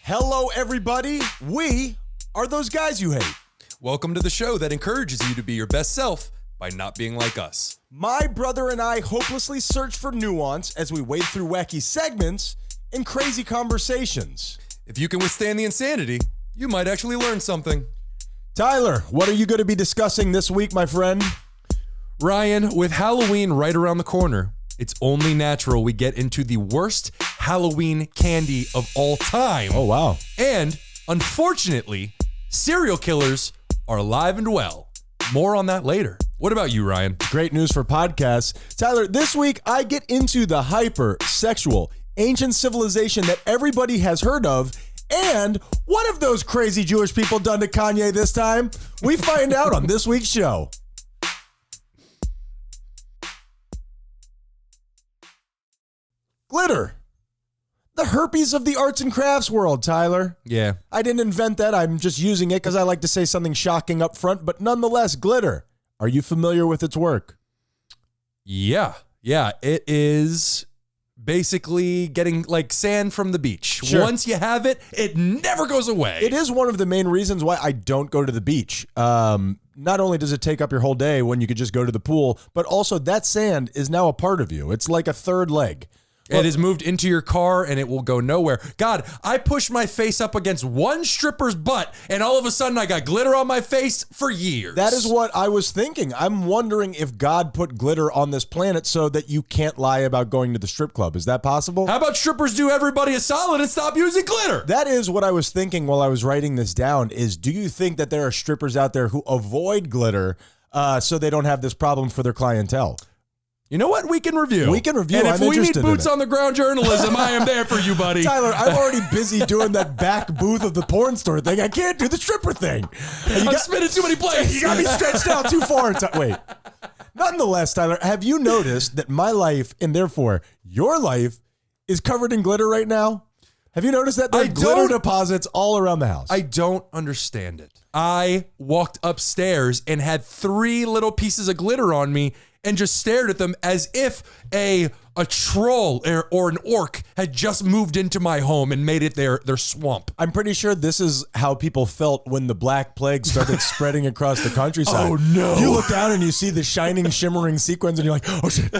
Hello, everybody. We are those guys you hate. Welcome to the show that encourages you to be your best self by not being like us. My brother and I hopelessly search for nuance as we wade through wacky segments and crazy conversations. If you can withstand the insanity, you might actually learn something. Tyler, what are you going to be discussing this week, my friend? Ryan, with Halloween right around the corner, it's only natural we get into the worst Halloween candy of all time. Oh, wow. And, unfortunately, serial killers are alive and well. More on that later. What about you, Ryan? Great news for podcasts. Tyler, this week I get into the hyper-sexual ancient civilization that everybody has heard of, and what have those crazy Jewish people done to Kanye this time? We find out on this week's show. Glitter. The herpes of the arts and crafts world, Tyler. Yeah. I didn't invent that. I'm just using it because I like to say something shocking up front, but nonetheless, glitter. Are you familiar with its work? Yeah. It is basically getting like sand from the beach. Sure. Once you have it, it never goes away. It is one of the main reasons why I don't go to the beach. Not only does it take up your whole day when you could just go to the pool, but also that sand is now a part of you. It's like a third leg. It has moved into your car and it will go nowhere. God, I pushed my face up against one stripper's butt and all of a sudden I got glitter on my face for years. That is what I was thinking. I'm wondering if God put glitter on this planet so that you can't lie about going to the strip club. Is that possible? How about strippers do everybody a solid and stop using glitter? That is what I was thinking while I was writing this down is, do you think that there are strippers out there who avoid glitter so they don't have this problem for their clientele? You know what? We can review. We can review. And if I'm we need interested in boots it. on the ground journalism, I am there for you, buddy. Tyler, I'm already busy doing that back booth of the porn store thing. I can't do the stripper thing. I'm spinning too many plates. You got me stretched out too far. Wait. Nonetheless, Tyler, have you noticed that my life, and therefore your life, is covered in glitter right now? Have you noticed that there are glitter deposits all around the house? I don't understand it. I walked upstairs and had 3 little pieces of glitter on me and just stared at them as if a troll or an orc had just moved into my home and made it their swamp. I'm pretty sure this is how people felt when the Black Plague started spreading across the countryside. Oh, no. You look down and you see the shining, shimmering sequins and you're like, oh, shit.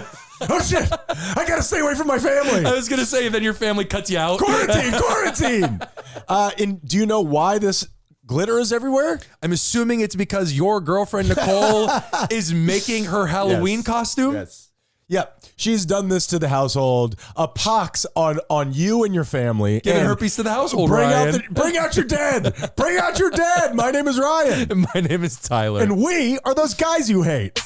Oh, shit. I got to stay away from my family. I was going to say, then your family cuts you out. Quarantine. And do you know why this glitter is everywhere? I'm assuming it's because your girlfriend, Nicole, is making her Halloween costume. Yes. Yep. She's done this to the household. A pox on you and your family. Giving herpes to the household, bring Ryan. Bring out your dead. Bring out your dead. My name is Ryan. My name is Tyler. And we are those guys you hate.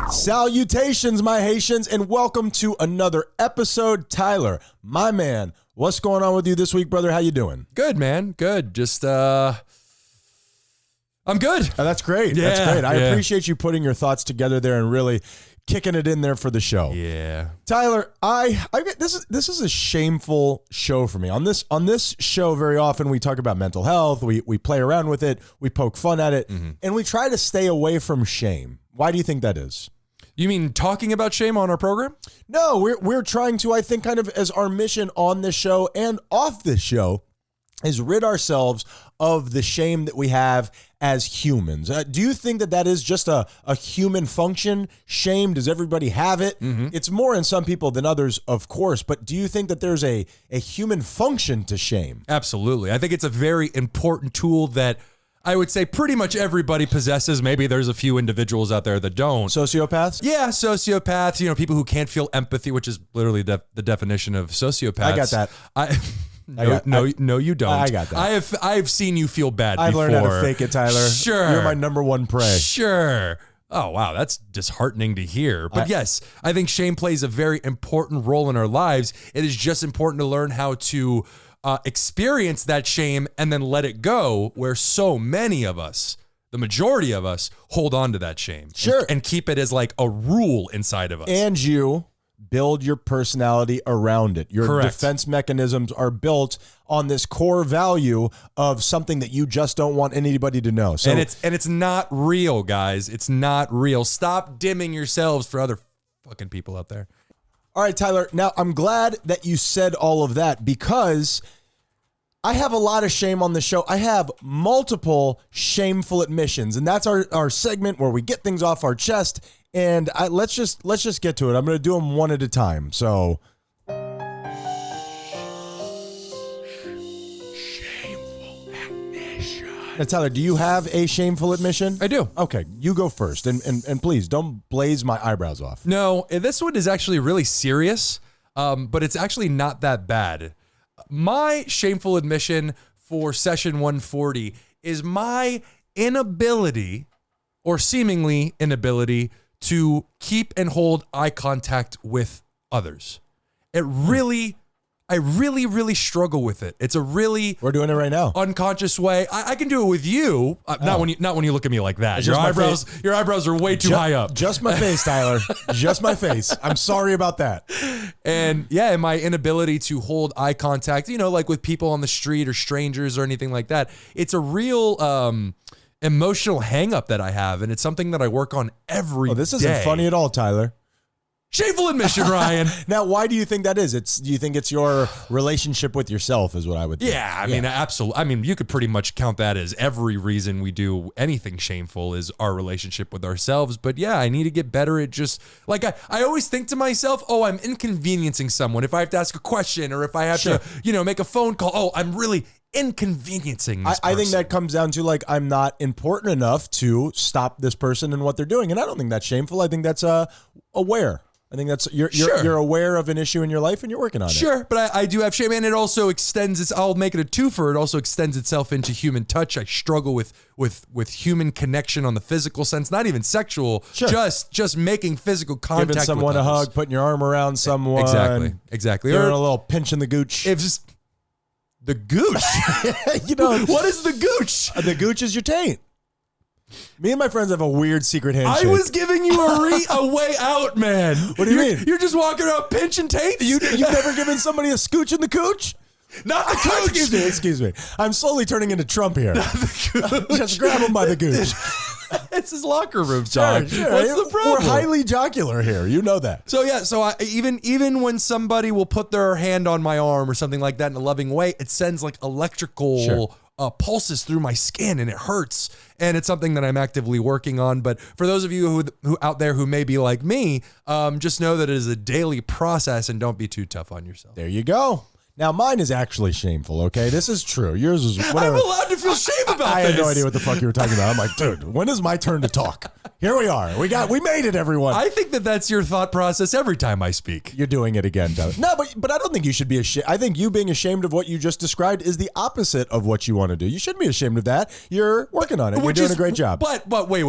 Salutations, my Haitians, and welcome to another episode. Tyler, my man, what's going on with you this week, brother? How you doing? Good, man. Good. Just, I'm good. Oh, that's great. Yeah, that's great. I yeah. appreciate you putting your thoughts together there and really kicking it in there for the show. Yeah. Tyler, this is a shameful show for me. On this show, very often we talk about mental health. We play around with it. We poke fun at it, and we try to stay away from shame. Why do you think that is? You mean talking about shame on our program? No, we're trying to, I think, kind of as our mission on this show and off this show is rid ourselves of the shame that we have as humans. Do you think that is just a human function? Shame, does everybody have it? It's more in some people than others, of course, but do you think that there's a human function to shame? Absolutely. I think it's a very important tool that I would say pretty much everybody possesses. Maybe there's a few individuals out there that don't. Sociopaths? Yeah, sociopaths, people who can't feel empathy, which is literally the definition of sociopaths. I got that. No, you don't. I got that. I've seen you feel bad I've before. learned how to fake it, Tyler. Sure. You're my number one prey. Sure. Oh, wow. That's disheartening to hear. But yes, I think shame plays a very important role in our lives. It is just important to learn how to experience that shame and then let it go, where so many of us, the majority of us, hold on to that shame. Sure. And keep it as like a rule inside of us. And you build your personality around it. Your Correct. defense mechanisms are built on this core value of something that you just don't want anybody to know. So And it's not real, guys. It's not real. Stop dimming yourselves for other fucking people out there. all right, Tyler. Now, I'm glad that you said all of that because I have a lot of shame on the show. I have multiple shameful admissions, and that's our segment where we get things off our chest. And let's just get to it. I'm going to do them one at a time. So, shameful admission. Now, Tyler, do you have a shameful admission? I do. Okay, you go first, and please don't blaze my eyebrows off. No, this one is actually really serious, but it's actually not that bad. My shameful admission for session 140 is my inability, or seemingly inability, to keep and hold eye contact with others. I really struggle with it. It's a really We're doing it right now. unconscious way. I can do it with you, not when you look at me like that. It's Your just my eyebrows are way too high up. Just my face, Tyler. Just my face. I'm sorry about that. And yeah, and my inability to hold eye contact, like with people on the street or strangers or anything like that. It's a real emotional hang up that I have, and it's something that I work on every day. This isn't funny at all, Tyler. Shameful admission, Ryan. Now, why do you think that is? Do you think it's your relationship with yourself is what I would think? Yeah, I mean, absolutely. I mean, you could pretty much count that as every reason we do anything shameful is our relationship with ourselves. But yeah, I need to get better at just, like, I always think to myself, oh, I'm inconveniencing someone. If I have to ask a question or if I have to, make a phone call, oh, I'm really inconveniencing this person. I think that comes down to, like, I'm not important enough to stop this person and what they're doing. And I don't think that's shameful. I think that's aware. I think that's you're aware of an issue in your life and you're working on it. Sure, but I do have shame, and it also extends. I'll make it a twofer. It also extends itself into human touch. I struggle with human connection on the physical sense, not even sexual. Sure. Just making physical contact. Giving someone with a others. hug, putting your arm around someone. Exactly. Giving a little pinch in the gooch. If just the gooch. What is the gooch? The gooch is your taint. Me and my friends have a weird secret handshake. I was giving you a way out, man. What do you mean? You're just walking around pinching taints? You've never given somebody a scooch in the cooch? Not the gooch. Excuse me. I'm slowly turning into Trump here. Just grab him by the gooch. It's his locker room talk. Sure. What's the problem? We're highly jocular here. You know that. So yeah, even when somebody will put their hand on my arm or something like that in a loving way, it sends like electrical pulses through my skin and it hurts. And it's something that I'm actively working on. But for those of you who out there who may be like me, just know that it is a daily process and don't be too tough on yourself. There you go. Now, mine is actually shameful, okay? This is true. Yours is whatever. I'm allowed to feel shame about this. I had no idea what the fuck you were talking about. I'm like, dude, when is my turn to talk? Here we are. We made it, everyone. I think that's your thought process every time I speak. You're doing it again, Tyler. No, but I don't think you should be ashamed. I think you being ashamed of what you just described is the opposite of what you want to do. You shouldn't be ashamed of that. You're working on it. You're doing a great job. But wait.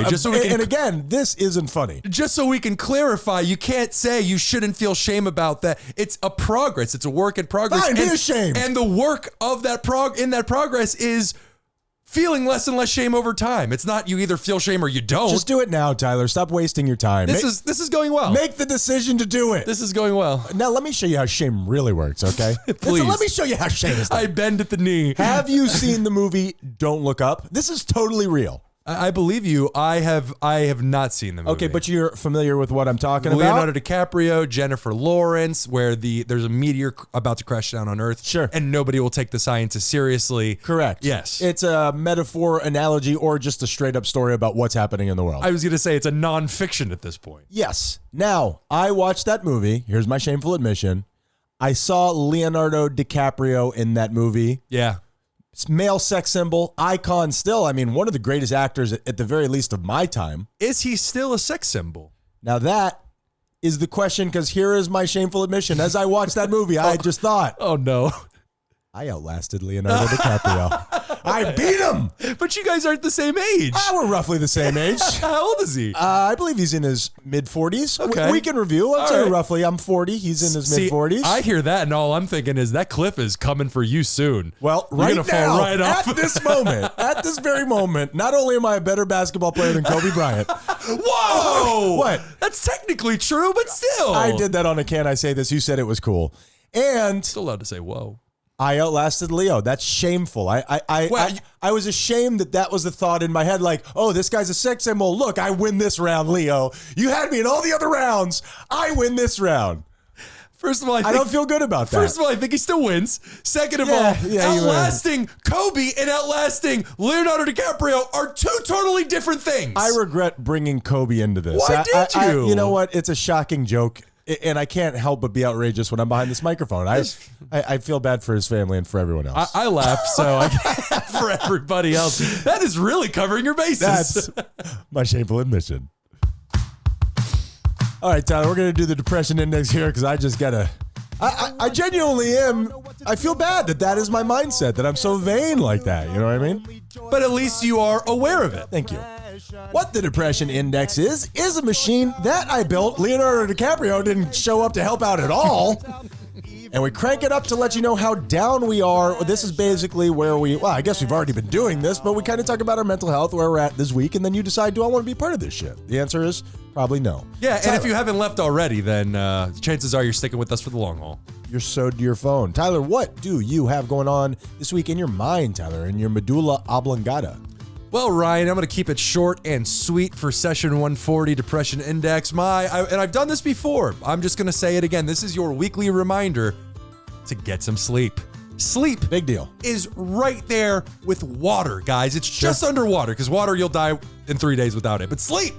Just so we can, and again, this isn't funny. Just so we can clarify, you can't say you shouldn't feel shame about that. It's a progress. It's a work in progress. Fine, be ashamed. And the work of that progress is feeling less and less shame over time. It's not you either feel shame or you don't. Just do it now, Tyler. Stop wasting your time. This is going well. Make the decision to do it. This is going well. Now let me show you how shame really works, okay? Please. Let me show you how shame is done. I bend at the knee. Have you seen the movie Don't Look Up? This is totally real. I believe you. I have not seen the movie. Okay, but you're familiar with what I'm talking Leonardo about? DiCaprio, Jennifer Lawrence, where there's a meteor about to crash down on Earth. Sure. And nobody will take the scientists seriously. Correct. Yes. It's a metaphor, analogy, or just a straight up story about what's happening in the world. I was going to say it's a nonfiction at this point. Yes. Now, I watched that movie. Here's my shameful admission. I saw Leonardo DiCaprio in that movie. Yeah. It's male sex symbol, icon still. I mean, one of the greatest actors at the very least of my time. Is he still a sex symbol? Now that is the question, because here is my shameful admission. As I watched that movie, I just thought, Oh, no. I outlasted Leonardo DiCaprio. I beat him. But you guys aren't the same age. We're roughly the same age. How old is he? I believe he's in his mid-40s. Okay. We can review. I'll All say right. roughly. I'm 40. He's in his mid-40s. I hear that, and all I'm thinking is that cliff is coming for you soon. Well, You're right gonna now, fall right off. at this moment, at this very moment, not only am I a better basketball player than Kobe Bryant. Whoa! What? That's technically true, but still. I did that on a Can I Say This? You said it was cool. And Still allowed to say whoa. I outlasted Leo. That's shameful. I was ashamed that was the thought in my head. Like, oh, this guy's a sex symbol. Look, I win this round, Leo. You had me in all the other rounds. I win this round. First of all, I don't feel good about that. First of all, I think he still wins. Second of all, outlasting Kobe and outlasting Leonardo DiCaprio are two totally different things. I regret bringing Kobe into this. Why did you? You know what? It's a shocking joke. And I can't help but be outrageous when I'm behind this microphone. I feel bad for his family and for everyone else. I laugh, so for everybody else. That is really covering your bases. That's my shameful admission. All right, Tyler, we're going to do the depression index here because I just got to... I genuinely am... I feel bad that is my mindset, that I'm so vain like that. You know what I mean? But at least you are aware of it. Thank you. What the depression index is a machine that I built. Leonardo DiCaprio didn't show up to help out at all. And we crank it up to let you know how down we are. This is basically where I guess we've already been doing this, but we kind of talk about our mental health, where we're at this week, and then you decide, do I want to be part of this shit? The answer is probably no. Yeah, Tyler, and if you haven't left already, then chances are you're sticking with us for the long haul. you're sewed to your phone. Tyler, what do you have going on this week in your mind, Tyler, in your medulla oblongata? Well, Ryan, I'm going to keep it short and sweet for session 140 Depression Index. And I've done this before. I'm just going to say it again. This is your weekly reminder to get some sleep. Sleep, Big deal. is right there with water, guys. It's just underwater, because water, you'll die in 3 days without it. But sleep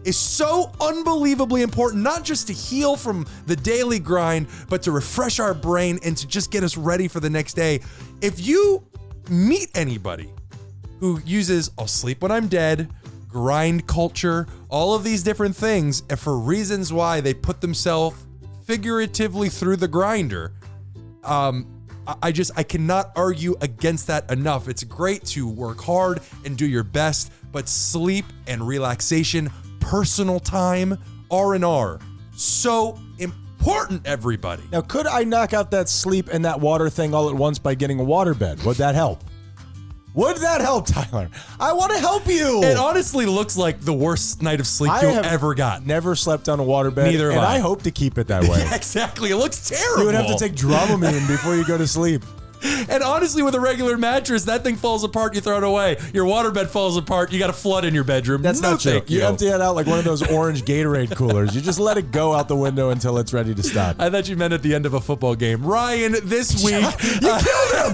is so unbelievably important, not just to heal from the daily grind, but to refresh our brain and to just get us ready for the next day. If you meet anybody who uses "I'll sleep when I'm dead," grind culture, all of these different things, and for reasons why they put themselves figuratively through the grinder, I cannot argue against that enough. It's great to work hard and do your best, but sleep and relaxation, personal time, R&R, so important, everybody. Now, could I knock out that sleep and that water thing all at once by getting a waterbed? Would that help? Would that help, Tyler? I want to help you. It honestly looks like the worst night of sleep you ever got. Never slept on a waterbed. Neither have and I. I hope to keep it that way. Yeah, exactly. It looks terrible. You would have to take Dramamine before you go to sleep. And honestly, with a regular mattress, that thing falls apart, you throw it away. Your waterbed falls apart, you got a flood in your bedroom. That's no not true. thank You you. empty it out like one of those orange Gatorade coolers. You just let it go out the window until it's ready to stop. I thought you meant at the end of a football game. Ryan, this week... You killed him!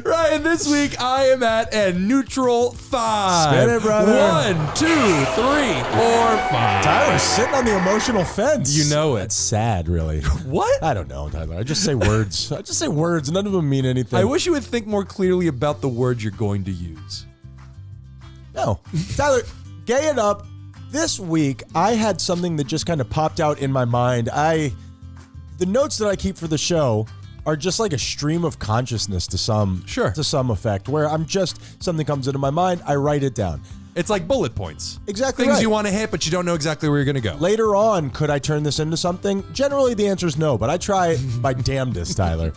Ryan, this week I am at a neutral 5. Spin it, brother. 1, 2, 3, 4, 5. Tyler's sitting on the emotional fence. You know it. That's sad, really. What? I don't know, Tyler. I just say words. I just say words. None of them mean anything. I wish you would think more clearly about the words you're going to use. No. Tyler, gay it up. This week, I had something that just kind of popped out in my mind. The notes that I keep for the show are just like a stream of consciousness to some effect, where something comes into my mind, I write it down. It's like bullet points. Exactly Things right. you want to hit, but you don't know exactly where you're going to go. Later on, could I turn this into something? Generally, the answer is no, but I try my damnedest, Tyler.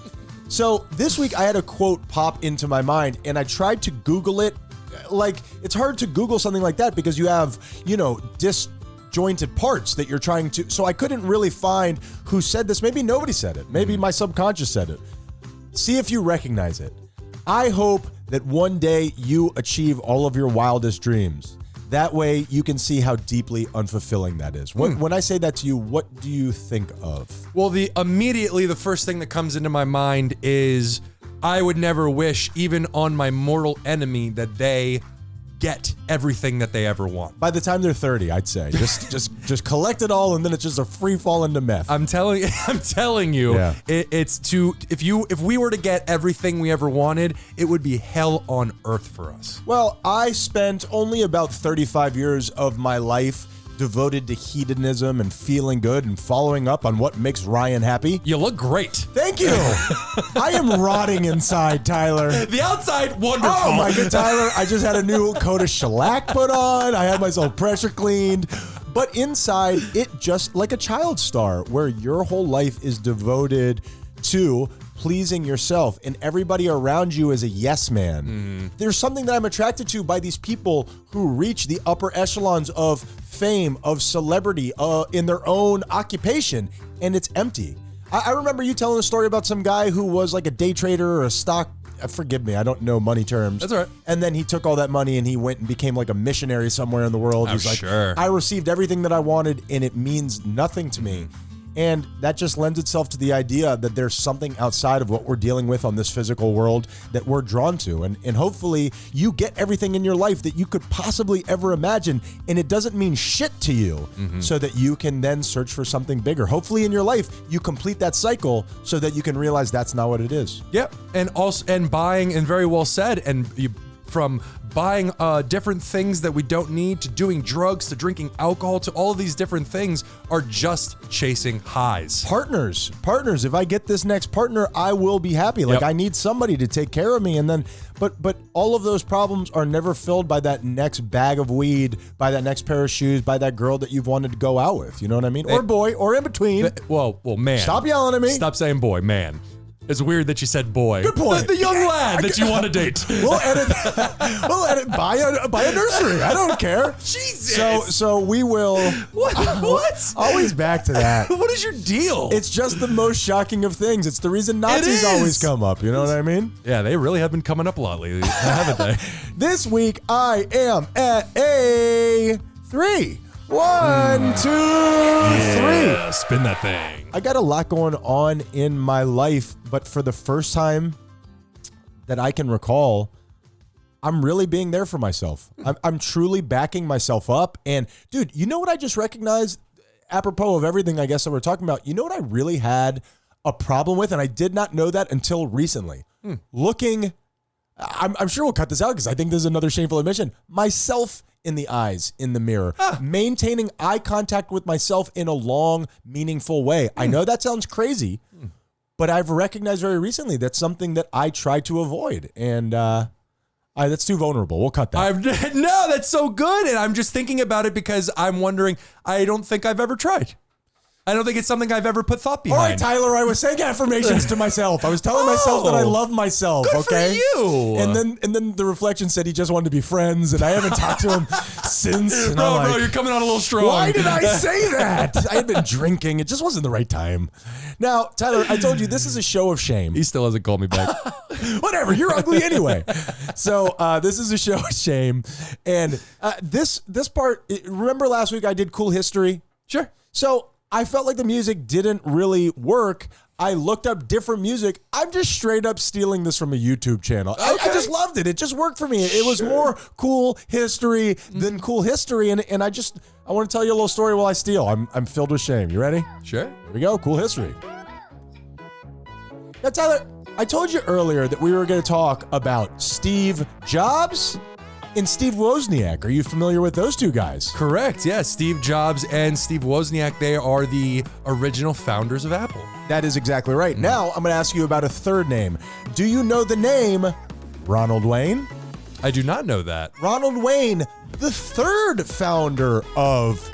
So this week, I had a quote pop into my mind, and I tried to Google it. Like, it's hard to Google something like that because you have, disjointed parts that you're trying to. So I couldn't really find who said this. Maybe nobody said it. Maybe my subconscious said it. See if you recognize it. I hope that one day you achieve all of your wildest dreams. That way you can see how deeply unfulfilling that is. When I say that to you, what do you think of? Well, immediately the first thing that comes into my mind is I would never wish, even on my mortal enemy, that they get everything that they ever want. By the time they're 30, I'd say just collect it all, and then it's just a free fall into meth. I'm telling you, Yeah. if we were to get everything we ever wanted, it would be hell on earth for us. Well, I spent only about 35 years of my life devoted to hedonism and feeling good and following up on what makes Ryan happy. You look great. Thank you. I am rotting inside, Tyler. The outside, wonderful. Oh my God, Tyler, I just had a new coat of shellac put on. I had myself pressure cleaned. But inside, it just like a child star where your whole life is devoted to pleasing yourself and everybody around you is a yes man. There's something that I'm attracted to by these people who reach the upper echelons of fame, of celebrity, in their own occupation, and it's empty. I remember you telling a story about some guy who was like a day trader or a stock, forgive me, I don't know money terms. That's all right. And then he took all that money and he went and became like a missionary somewhere in the world. Oh, He's like, sure. I received everything that I wanted and it means nothing to me. And that just lends itself to the idea that there's something outside of what we're dealing with on this physical world that we're drawn to. And hopefully you get everything in your life that you could possibly ever imagine. And it doesn't mean shit to you so that you can then search for something bigger. Hopefully in your life, you complete that cycle so that you can realize that's not what it is. Yep. And buying, and very well said. And from buying different things that we don't need to doing drugs to drinking alcohol to all of these different things are just chasing highs. Partners. If I get this next partner, I will be happy. Like I need somebody to take care of me. And then, but all of those problems are never filled by that next bag of weed, by that next pair of shoes, by that girl that you've wanted to go out with. You know what I mean? Or boy, or in between. Well, man. Stop yelling at me. Stop saying boy, man. It's weird that you said boy. Good point. The young lad that you want to date. We'll edit. Buy a nursery. I don't care. Jesus. So we will. What? Always back to that. What is your deal? It's just the most shocking of things. It's the reason Nazis always come up. You know what I mean? Yeah, they really have been coming up a lot lately, haven't they? This week I am at a 3. 1, 2, 3. Spin that thing. I got a lot going on in my life, but for the first time that I can recall, I'm really being there for myself. I'm truly backing myself up. And dude, you know what I just recognized? Apropos of everything I guess that we're talking about, you know what I really had a problem with? And I did not know that until recently. Looking, I'm sure we'll cut this out because I think this is another shameful admission. Myself in the eyes, in the mirror, maintaining eye contact with myself in a long, meaningful way. I know that sounds crazy, but I've recognized very recently that's something that I try to avoid. And that's too vulnerable. We'll cut that. No, that's so good. And I'm just thinking about it because I'm wondering, I don't think I've ever tried. I don't think it's something I've ever put thought behind. All right, Tyler, I was saying affirmations to myself. I was telling myself that I love myself. Good okay, for you. And then the reflection said he just wanted to be friends, and I haven't talked to him since. And Bro, you're coming on a little strong. Why did I say that? I had been drinking. It just wasn't the right time. Now, Tyler, I told you this is a show of shame. He still hasn't called me back. Whatever, you're ugly anyway. So this is a show of shame, and this part. Remember last week I did Cool History? Sure. So I felt like the music didn't really work. I looked up different music. I'm just straight up stealing this from a YouTube channel. Okay. I just loved it. It just worked for me. It was more Cool History than Cool History. And I want to tell you a little story while I steal. I'm filled with shame. You ready? Sure. Here we go. Cool History. Now, Tyler, I told you earlier that we were going to talk about Steve Jobs and Steve Wozniak. Are you familiar with those two guys? Correct. Yeah. Steve Jobs and Steve Wozniak, they are the original founders of Apple. That is exactly right. Now, I'm going to ask you about a third name. Do you know the name Ronald Wayne? I do not know that. Ronald Wayne, the third founder of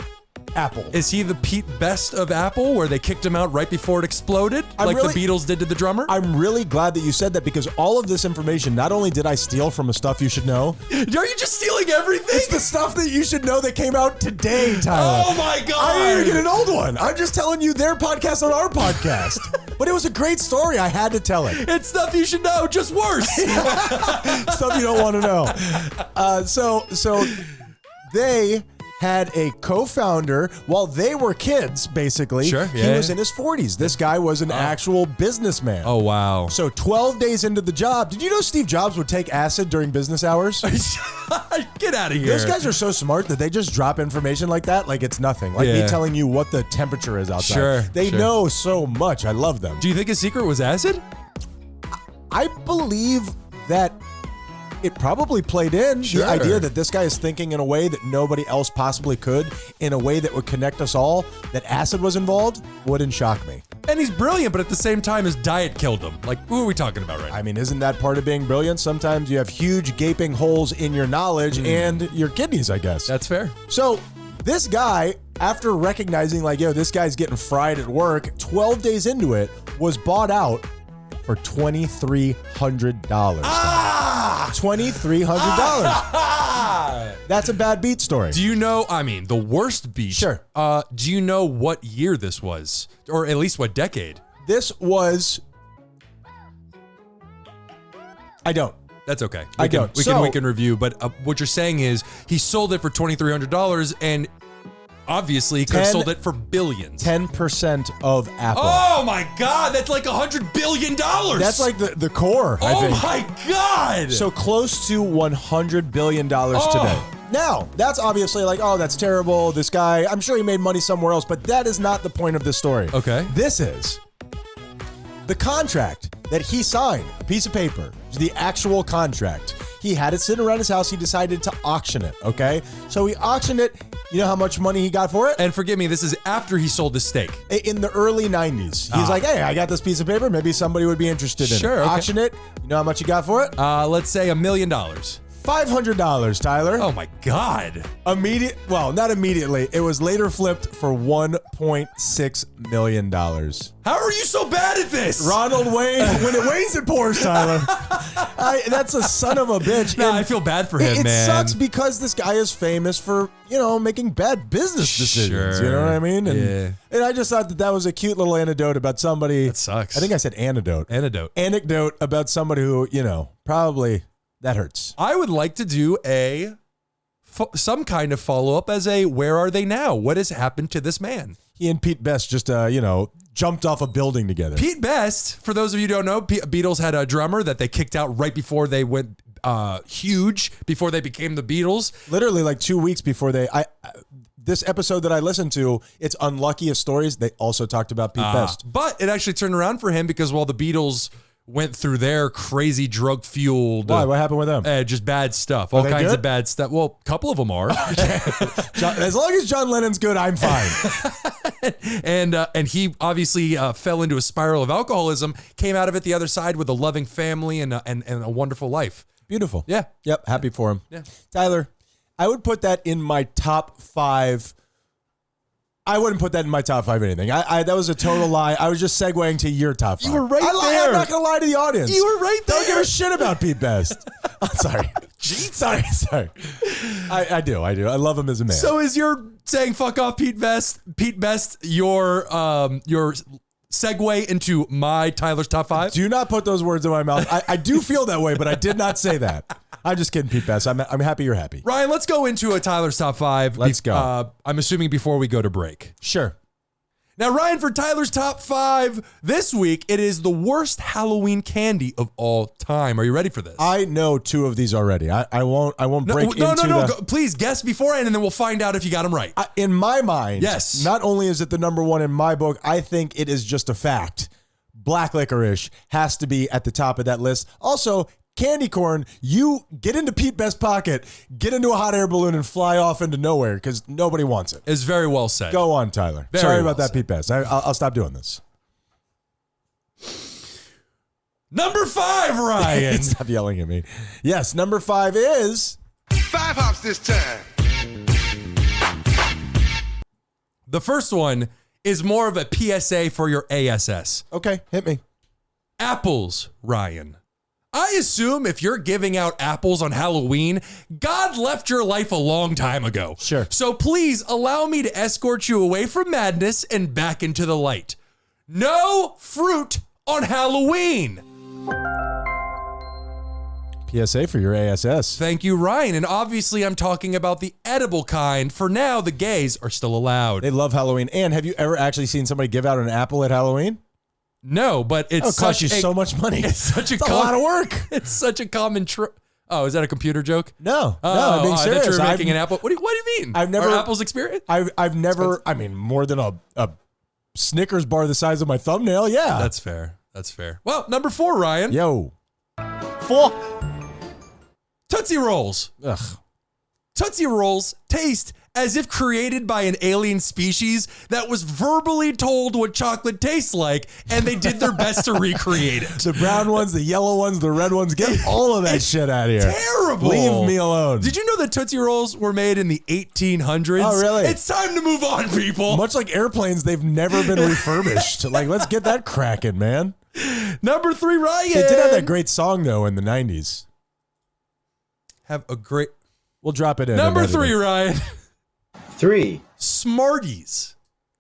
Apple. Is he the Pete Best of Apple, where they kicked him out right before it exploded, the Beatles did to the drummer? I'm really glad that you said that because all of this information, not only did I steal from a Stuff You Should Know. Are you just stealing everything? It's the stuff that you should know that came out today, Tyler. Oh my God. I didn't even get an old one. I'm just telling you their podcast on our podcast. But it was a great story. I had to tell it. It's stuff you should know, just worse. Stuff you don't want to know. So they had a co-founder while they were kids, basically. Sure, He was in his 40s. This guy was an actual businessman. Oh, wow. So 12 days into the job, did you know Steve Jobs would take acid during business hours? Get out of here. Those guys are so smart that they just drop information like that like it's nothing. Like me telling you what the temperature is outside. Sure. They know so much. I love them. Do you think his secret was acid? I believe that it probably played in. Sure. The idea that this guy is thinking in a way that nobody else possibly could, in a way that would connect us all, that acid was involved, wouldn't shock me. And he's brilliant, but at the same time, his diet killed him. Like, who are we talking about right now? I mean, isn't that part of being brilliant? Sometimes you have huge gaping holes in your knowledge and your kidneys, I guess. That's fair. So this guy, after recognizing like, yo, this guy's getting fried at work, 12 days into it, was bought out for $2,300. $2,300. That's a bad beat story. Do you know, I mean, the worst beat? Sure. Do you know what year this was? Or at least what decade? This was... I don't. That's okay. I don't. We can review, but what you're saying is he sold it for $2,300 and obviously he could have sold it for billions. 10% of Apple. Oh my God, that's like $100 billion. That's like the core, I think. Oh my God. So close to $100 billion today. Now, that's obviously like, oh, that's terrible. This guy, I'm sure he made money somewhere else, but that is not the point of this story. Okay. This is the contract that he signed, a piece of paper, the actual contract. He had it sitting around his house. He decided to auction it, okay? So he auctioned it. You know how much money he got for it? And forgive me, this is after he sold his stake. In the early 90s. He's like, hey, I got this piece of paper. Maybe somebody would be interested in it. Sure, okay. Auction it. You know how much he got for it? Let's say $1 million. $500, Tyler. Oh my God. Well, not immediately. It was later flipped for $1.6 million. How are you so bad at this? Ronald Wayne, when it weighs, it pours, Tyler. That's a son of a bitch. Nah, I feel bad for him, it man. It sucks because this guy is famous for, making bad business decisions. Sure. You know what I mean? Yeah. And I just thought that was a cute little anecdote about somebody. That sucks. I think I said anecdote. Anecdote about somebody who, probably that hurts. I would like to do some kind of follow-up as a where are they now? What has happened to this man? He and Pete Best just, jumped off a building together. Pete Best, for those of you who don't know, Beatles had a drummer that they kicked out right before they went huge, before they became the Beatles. Literally like 2 weeks before this episode that I listened to, it's Unluckiest Stories. They also talked about Pete Best. But it actually turned around for him because while the Beatles went through their crazy drug-fueled... Why? What happened with them? Just bad stuff. All kinds of bad stuff. Well, a couple of them are. As long as John Lennon's good, I'm fine. And he obviously fell into a spiral of alcoholism, came out of it the other side with a loving family and a wonderful life. Beautiful. Yeah. Yep. Happy for him. Yeah. Tyler, I would put that in my top 5. I wouldn't put that in my top 5 anything. That was a total lie. I was just segueing to your top 5. You were right there. I'm not going to lie to the audience. You were right there. Don't give a shit about Pete Best. I'm sorry. Sorry. I do. I love him as a man. So is your saying fuck off Pete Best, your segue into my Tyler's top 5? Do not put those words in my mouth. I do feel that way, but I did not say that. I'm just kidding, Pete Best. I'm happy you're happy. Ryan, let's go into a Tyler's top 5. Let's go. I'm assuming before we go to break. Sure. Now, Ryan, for Tyler's top 5 this week, it is the worst Halloween candy of all time. Are you ready for this? I know 2 of these already. I won't break into No. Please guess beforehand, and then we'll find out if you got them right. In my mind, yes. Not only is it the number 1 in my book, I think it is just a fact. Black licorice has to be at the top of that list. Also, candy corn, you get into Pete Best's pocket, get into a hot air balloon, and fly off into nowhere because nobody wants it. It's very well said. Go on, Tyler. Sorry about that, Pete Best. I'll stop doing this. Number 5, Ryan. Stop yelling at me. Yes, number 5 is... 5 hops this time. The first one is more of a PSA for your ASS. Okay, hit me. Apples, Ryan. I assume if you're giving out apples on Halloween, God left your life a long time ago. Sure. So please allow me to escort you away from madness and back into the light. No fruit on Halloween. PSA for your ASS. Thank you, Ryan. And obviously I'm talking about the edible kind. For now, the gays are still allowed. They love Halloween. And have you ever actually seen somebody give out an apple at Halloween? No, but it's cost you so much money. It's such a lot of work. It's such a common Oh, is that a computer joke? No, I'm being serious. I thought you were making an apple. What do you mean? I've never Are apples experience. I've never. I mean, more than a Snickers bar the size of my thumbnail. Yeah, that's fair. Well, number 4, Ryan. Yo, 4. Tootsie Rolls. Ugh. Tootsie Rolls taste as if created by an alien species that was verbally told what chocolate tastes like, and they did their best to recreate it. The brown ones, the yellow ones, the red ones, get all of that shit out of here. Terrible. Leave me alone. Did you know that Tootsie Rolls were made in the 1800s? Oh, really? It's time to move on, people. Much like airplanes, they've never been refurbished. Like, let's get that cracking, man. Number 3, Ryan. They did have that great song, though, in the 90s. Have a great... We'll drop it in. Number 3, Ryan. 3. Smarties.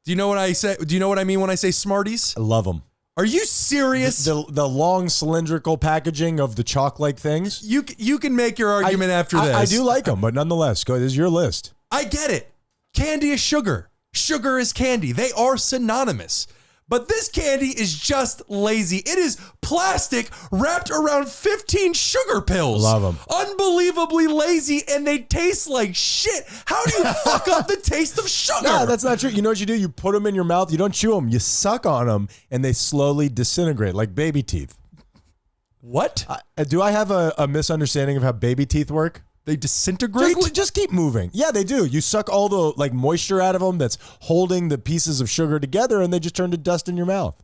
Do you know what I say? Do you know what I mean when I say Smarties? I love them. Are you serious? The long cylindrical packaging of the chalk-like things. You can make your argument after this. I do like them, but nonetheless, go. This is your list. I get it. Candy is sugar. Sugar is candy. They are synonymous. But this candy is just lazy. It is plastic wrapped around 15 sugar pills. Love them. Unbelievably lazy, and they taste like shit. How do you fuck up the taste of sugar? No, that's not true. You know what you do? You put them in your mouth. You don't chew them. You suck on them, and they slowly disintegrate like baby teeth. What? Do I have a misunderstanding of how baby teeth work? They disintegrate? Just keep moving. Yeah, they do. You suck all the like moisture out of them that's holding the pieces of sugar together, and they just turn to dust in your mouth.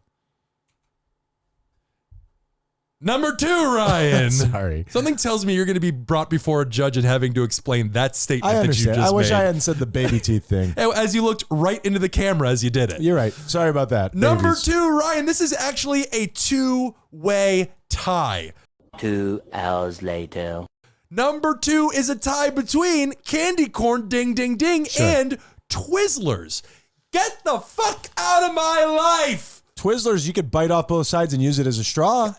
Number 2, Ryan. Sorry. Something tells me you're going to be brought before a judge and having to explain that statement I understand. that you just I wish made. I hadn't said the baby teeth thing. As you looked right into the camera as you did it. You're right. Sorry about that. Number babies. 2, Ryan. This is actually a 2-way tie. 2 hours later. Number 2 is a tie between candy corn ding ding ding Sure. and Twizzlers. Get the fuck out of my life. Twizzlers, you could bite off both sides and use it as a straw.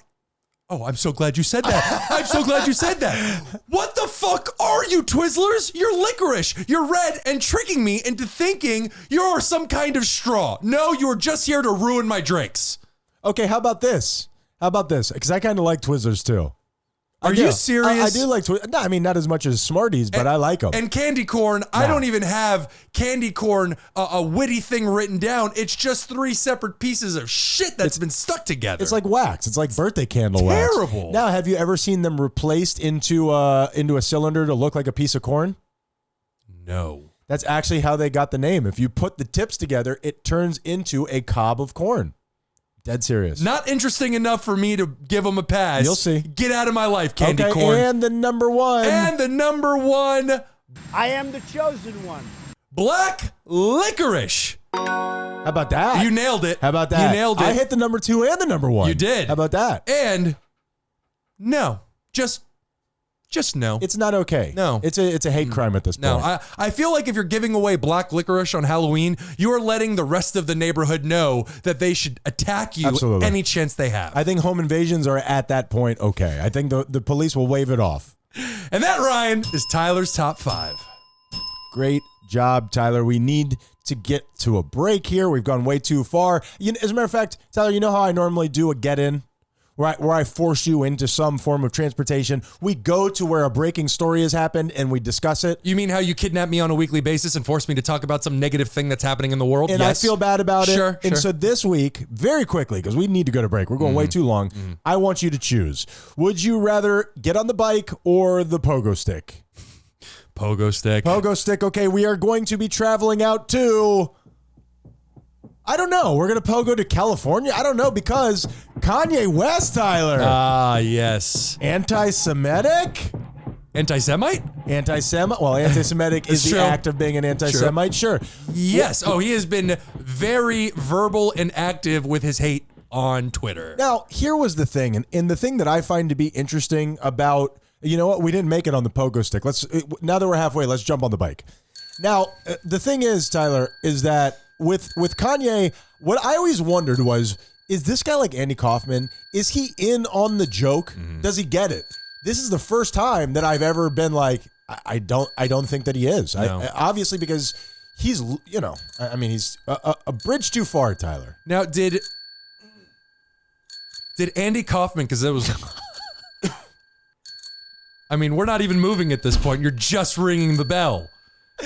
Oh, I'm so glad you said that. I'm so glad you said that. What the fuck are you, Twizzlers? You're licorice. You're red and tricking me into thinking you're some kind of straw. No, you're just here to ruin my drinks. Okay, how about this? Because I kind of like Twizzlers too. Are you serious? I do like Twizzlers. No, I mean, not as much as Smarties, but I like them. And candy corn, I don't even have candy corn, a witty thing written down. It's just 3 separate pieces of shit that's been stuck together. It's like wax. It's like birthday candle wax. Terrible. Now, have you ever seen them replaced into a cylinder to look like a piece of corn? No. That's actually how they got the name. If you put the tips together, it turns into a cob of corn. Dead serious. Not interesting enough for me to give them a pass. You'll see. Get out of my life, candy Okay, corn. and the number 1. And the number 1, I am the chosen one. black licorice. How about that? You nailed it. How about that? You nailed it. I hit the number 2 and the number 1. You did. How about that? And no, just no. It's not okay. No. It's a hate crime at this point. No, I feel like if you're giving away black licorice on Halloween, you are letting the rest of the neighborhood know that they should attack you Absolutely. any chance they have. I think home invasions are at that point okay. I think the police will wave it off. And that, Ryan, is Tyler's top 5. Great job, Tyler. We need to get to a break here. We've gone way too far. As a matter of fact, Tyler, you know how I normally do a get-in? Where I force you into some form of transportation. We go to where a breaking story has happened and we discuss it. You mean how you kidnap me on a weekly basis and force me to talk about some negative thing that's happening in the world? And yes. I feel bad about it. Sure. And so this week, very quickly, because we need to go to break. We're going way too long. I want you to choose. Would you rather get on the bike or the pogo stick? Pogo stick. Pogo stick. Okay, we are going to be traveling out to... I don't know. We're going to pogo to California? I don't know, because Kanye West, Tyler. Ah, yes. Anti-Semitic? Anti-Semite? Anti-Semite? Well, anti-Semitic is true. the act of being an anti-Semite, sure. Yes. Oh, he has been very verbal and active with his hate on Twitter. Now, here was the thing, and the thing that I find to be interesting about, you know what, we didn't make it on the pogo stick. Now that we're halfway, let's jump on the bike. Now, the thing is, Tyler, is that with Kanye, what I always wondered was, is this guy like Andy Kaufman? Is he in on the joke? Mm-hmm. Does he get it? This is the first time that I've ever been like, I don't think that he is. No. Obviously, because he's, he's a bridge too far, Tyler. Now, did Andy Kaufman, because it was... I mean, we're not even moving at this point. You're just ringing the bell.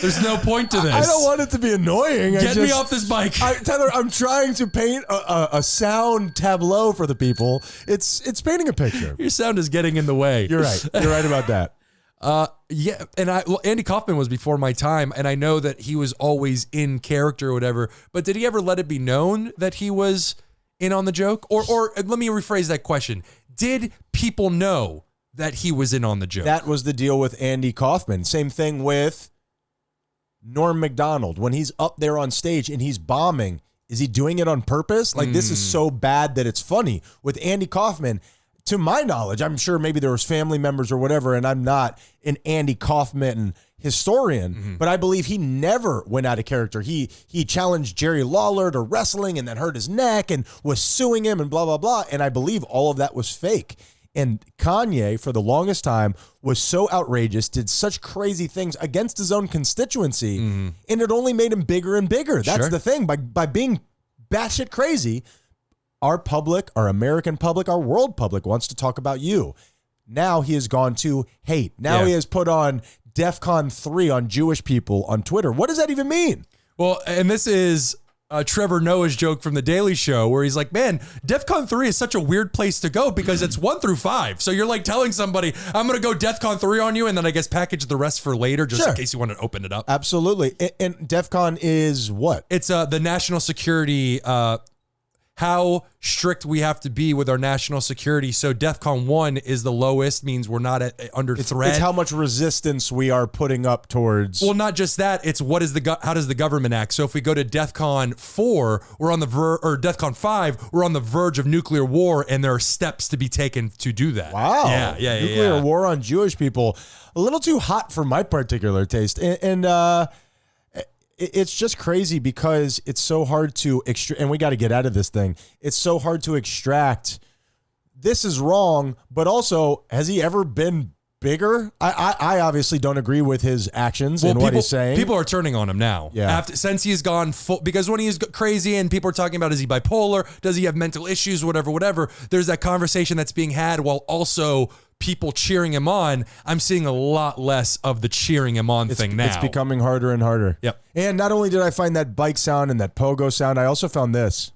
There's no point to this. I don't want it to be annoying. Get me off this bike. Tyler, I'm trying to paint a sound tableau for the people. It's painting a picture. Your sound is getting in the way. You're right. You're right about that. Yeah, and Andy Kaufman was before my time, and I know that he was always in character or whatever, but did he ever let it be known that he was in on the joke? Or let me rephrase that question. Did people know that he was in on the joke? That was the deal with Andy Kaufman. Same thing with Norm Macdonald. When he's up there on stage and he's bombing, is he doing it on purpose? Like, this is so bad that it's funny. With Andy Kaufman, to my knowledge, I'm sure maybe there was family members or whatever, and I'm not an Andy Kaufman historian, but I believe he never went out of character. He challenged Jerry Lawler to wrestling and then hurt his neck and was suing him and blah, blah, blah. And I believe all of that was fake. And Kanye, for the longest time, was so outrageous, did such crazy things against his own constituency, and it only made him bigger and bigger. That's the thing. By being batshit crazy, our public, our American public, our world public wants to talk about you. Now he has gone to hate. Now he has put on DEFCON 3 on Jewish people on Twitter. What does that even mean? Well, and this is Trevor Noah's joke from The Daily Show, where he's like, man, DEFCON 3 is such a weird place to go because it's 1 through 5. So you're like telling somebody, I'm going to go DEFCON 3 on you, and then I guess package the rest for later just in case you want to open it up. Absolutely. And DEFCON is what? It's the national security, how strict we have to be with our national security. So DEFCON 1 is the lowest, means we're not under threat. It's how much resistance we are putting up towards. Well, not just that. It's how does the government act? So if we go to DEFCON 4, we're on the or DEFCON 5, we're on the verge of nuclear war, and there are steps to be taken to do that. Wow. Yeah. Nuclear war on Jewish people. A little too hot for my particular taste. And it's just crazy because it's so hard to extract, and we got to get out of this thing. It's so hard to extract. This is wrong, but also, has he ever been bigger? I obviously don't agree with his actions and what he's saying. People are turning on him now. Yeah. Since he's gone full, because when he's crazy and people are talking about, is he bipolar? Does he have mental issues? Whatever. There's that conversation that's being had while also people cheering him on. I'm seeing a lot less of the cheering him on thing now. It's becoming harder and harder. Yep. And not only did I find that bike sound and that pogo sound, I also found this.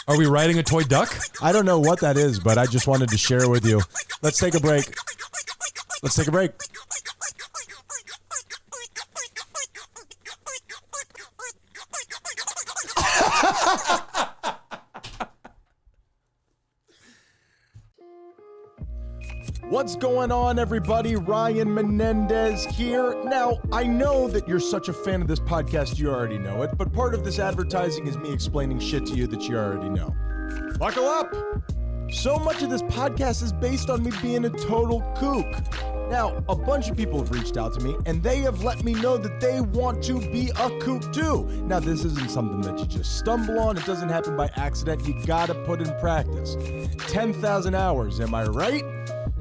Are we riding a toy duck? I don't know what that is, but I just wanted to share it with you. Let's take a break. What's going on, everybody? Ryan Menendez here. Now, I know that you're such a fan of this podcast, you already know it, but part of this advertising is me explaining shit to you that you already know. Buckle up! So much of this podcast is based on me being a total kook. Now, a bunch of people have reached out to me, and they have let me know that they want to be a kook too. Now, this isn't something that you just stumble on. It doesn't happen by accident. You gotta put in practice. 10,000 hours, am I right?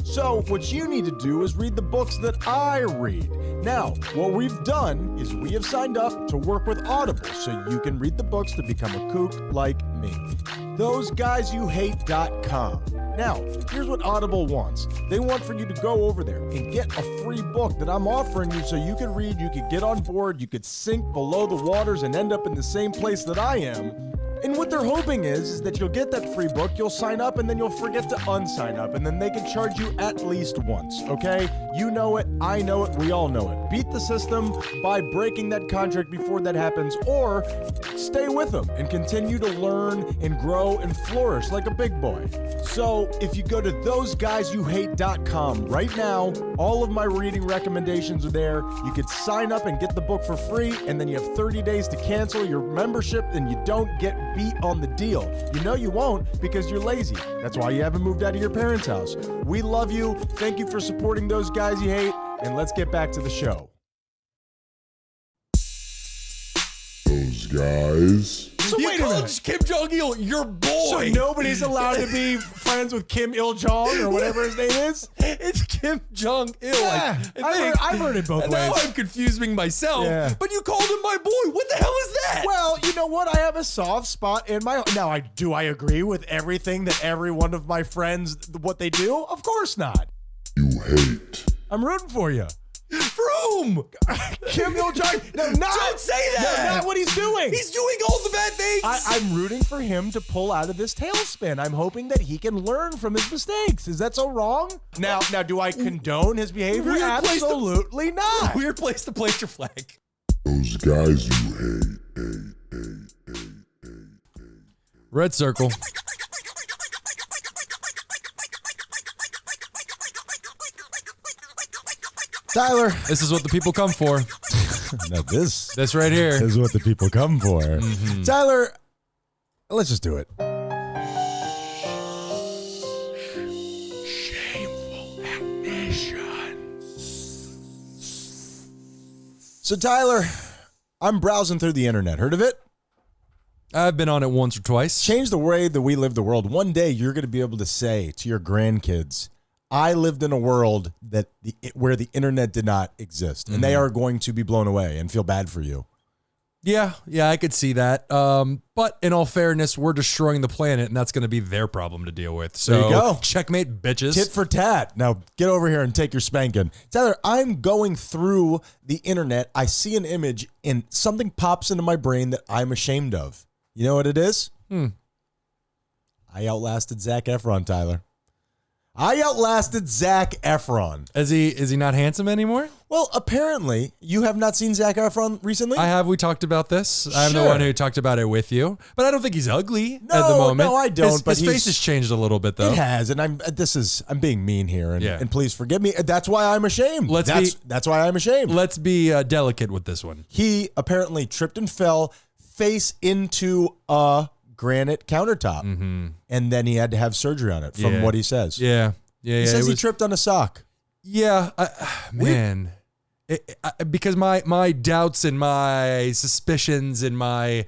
So what you need to do is read the books that I read. Now, what we've done is we have signed up to work with Audible so you can read the books to become a kook like me. THOSEGUYSYOUHATE.com. Now, here's what Audible wants. They want for you to go over there and get a free book that I'm offering you so you can read, you could get on board, you could sink below the waters and end up in the same place that I am. And what they're hoping is that you'll get that free book, you'll sign up, and then you'll forget to unsign up, and then they can charge you at least once, okay? You know it, I know it, we all know it. Beat the system by breaking that contract before that happens, or stay with them and continue to learn and grow and flourish like a big boy. So if you go to THOSEGUYSYOUHATE.com right now, all of my reading recommendations are there. You could sign up and get the book for free, and then you have 30 days to cancel your membership, and you don't get beat on the deal. You know you won't because you're lazy. That's why you haven't moved out of your parents' house. We love you. Thank you for supporting Those Guys You Hate, and let's get back to the show. Those guys. So You wait a called minute. Kim Jong-il your boy. So nobody's allowed to be friends with Kim Il-jong or whatever his name is? It's Kim Jong-il. Yeah, I've heard it both Now ways. I'm confusing myself, Yeah. but you called him my boy. What the hell is that? Well, you know what? I have a soft spot in my... Now, I agree with everything that every one of my friends, what they do? Of course not. You hate. I'm rooting for you. For who? whom? Kim Il-jung. No, Don't say that. No, not what he's doing. He's doing all the bad things. I'm rooting for him to pull out of this tailspin. I'm hoping that he can learn from his mistakes. Is that so wrong? Now, do I condone his behavior? Weird place to- Absolutely not. Weird place to place your flag. Those guys you hate. Red circle. Tyler. This is what the people come for. Now this This right here. is what the people come for. Tyler, let's just do it. Shameful Admissions. So Tyler, I'm browsing through the internet. Heard of it? I've been on it once or twice. Change the way that we live the world. One day you're going to be able to say to your grandkids, I lived in a world that where the internet did not exist, and they are going to be blown away and feel bad for you. Yeah, I could see that. But in all fairness, we're destroying the planet, and that's going to be their problem to deal with. So There you go. Checkmate, bitches. Tit for tat. Now get over here and take your spanking. Tyler, I'm going through the internet. I see an image, and something pops into my brain that I'm ashamed of. You know what it is? I outlasted Zac Efron, Tyler. I outlasted Zac Efron. Is he not handsome anymore? Well, apparently, you have not seen Zac Efron recently? I have. We talked about this. I'm the Sure. one who talked about it with you. But I don't think he's ugly at the No, moment. no, I don't, His, but his face he's- has changed a little bit, though. It has, and I'm being mean here, and, Yeah. and please forgive me. That's why I'm ashamed. That's why I'm ashamed. Let's be delicate with this one. He apparently tripped and fell face into a granite countertop, and then he had to have surgery on it. From Yeah. what he says, Yeah. he says he tripped on a sock. Yeah, man. Because my doubts and my suspicions and my,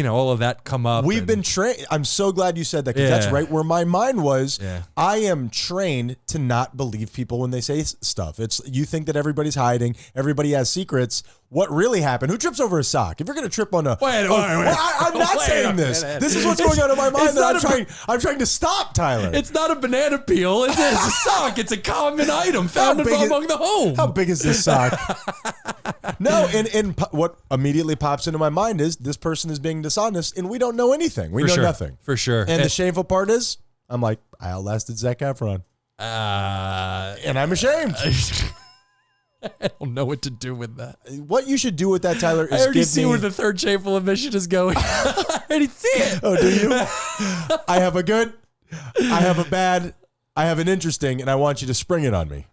all of that come up. We've and- been trained. I'm so glad you said that, because that's Yeah. right where my mind was. Yeah. I am trained to not believe people when they say stuff. You think that everybody's hiding, everybody has secrets. What really happened? Who trips over a sock? If you're going to trip on a... Wait. I'm not Wait saying a this. minute. This is what's going on in my mind It's that not I'm trying to stop, Tyler. It's not a banana peel. It's a sock. It's a common item found big is- among the home. How big is this sock? No, and what immediately pops into my mind is this person is being dishonest, and we don't know anything. We know sure. nothing. For sure. And the shameful part is, I'm like, I outlasted Zac Efron, and I'm ashamed. I don't know what to do with that. What you should do with that, Tyler, I is already give see me... where the third shameful admission is going. I already see it. Oh, do you? I have a good, I have a bad, I have an interesting, and I want you to spring it on me.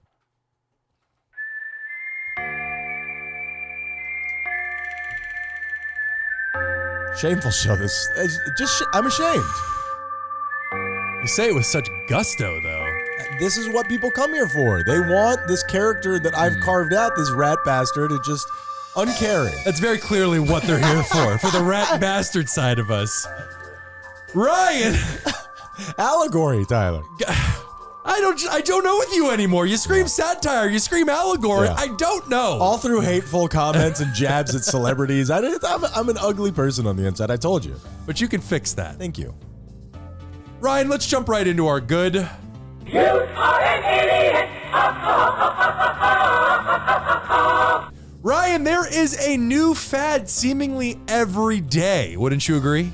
Shameful show. I'm ashamed. You say it with such gusto, though. This is what people come here for. They want this character that I've carved out, this rat bastard, to just uncaring. That's very clearly what they're here for the rat bastard side of us. Ryan! Allegory, Tyler. I don't know with you anymore. You scream satire, you scream allegory. Yeah. I don't know. All through hateful comments and jabs at celebrities. I'm an ugly person on the inside. I told you. But you can fix that. Thank you. Ryan, let's jump right into our good. You are an idiot! Ryan, there is a new fad seemingly every day. Wouldn't you agree?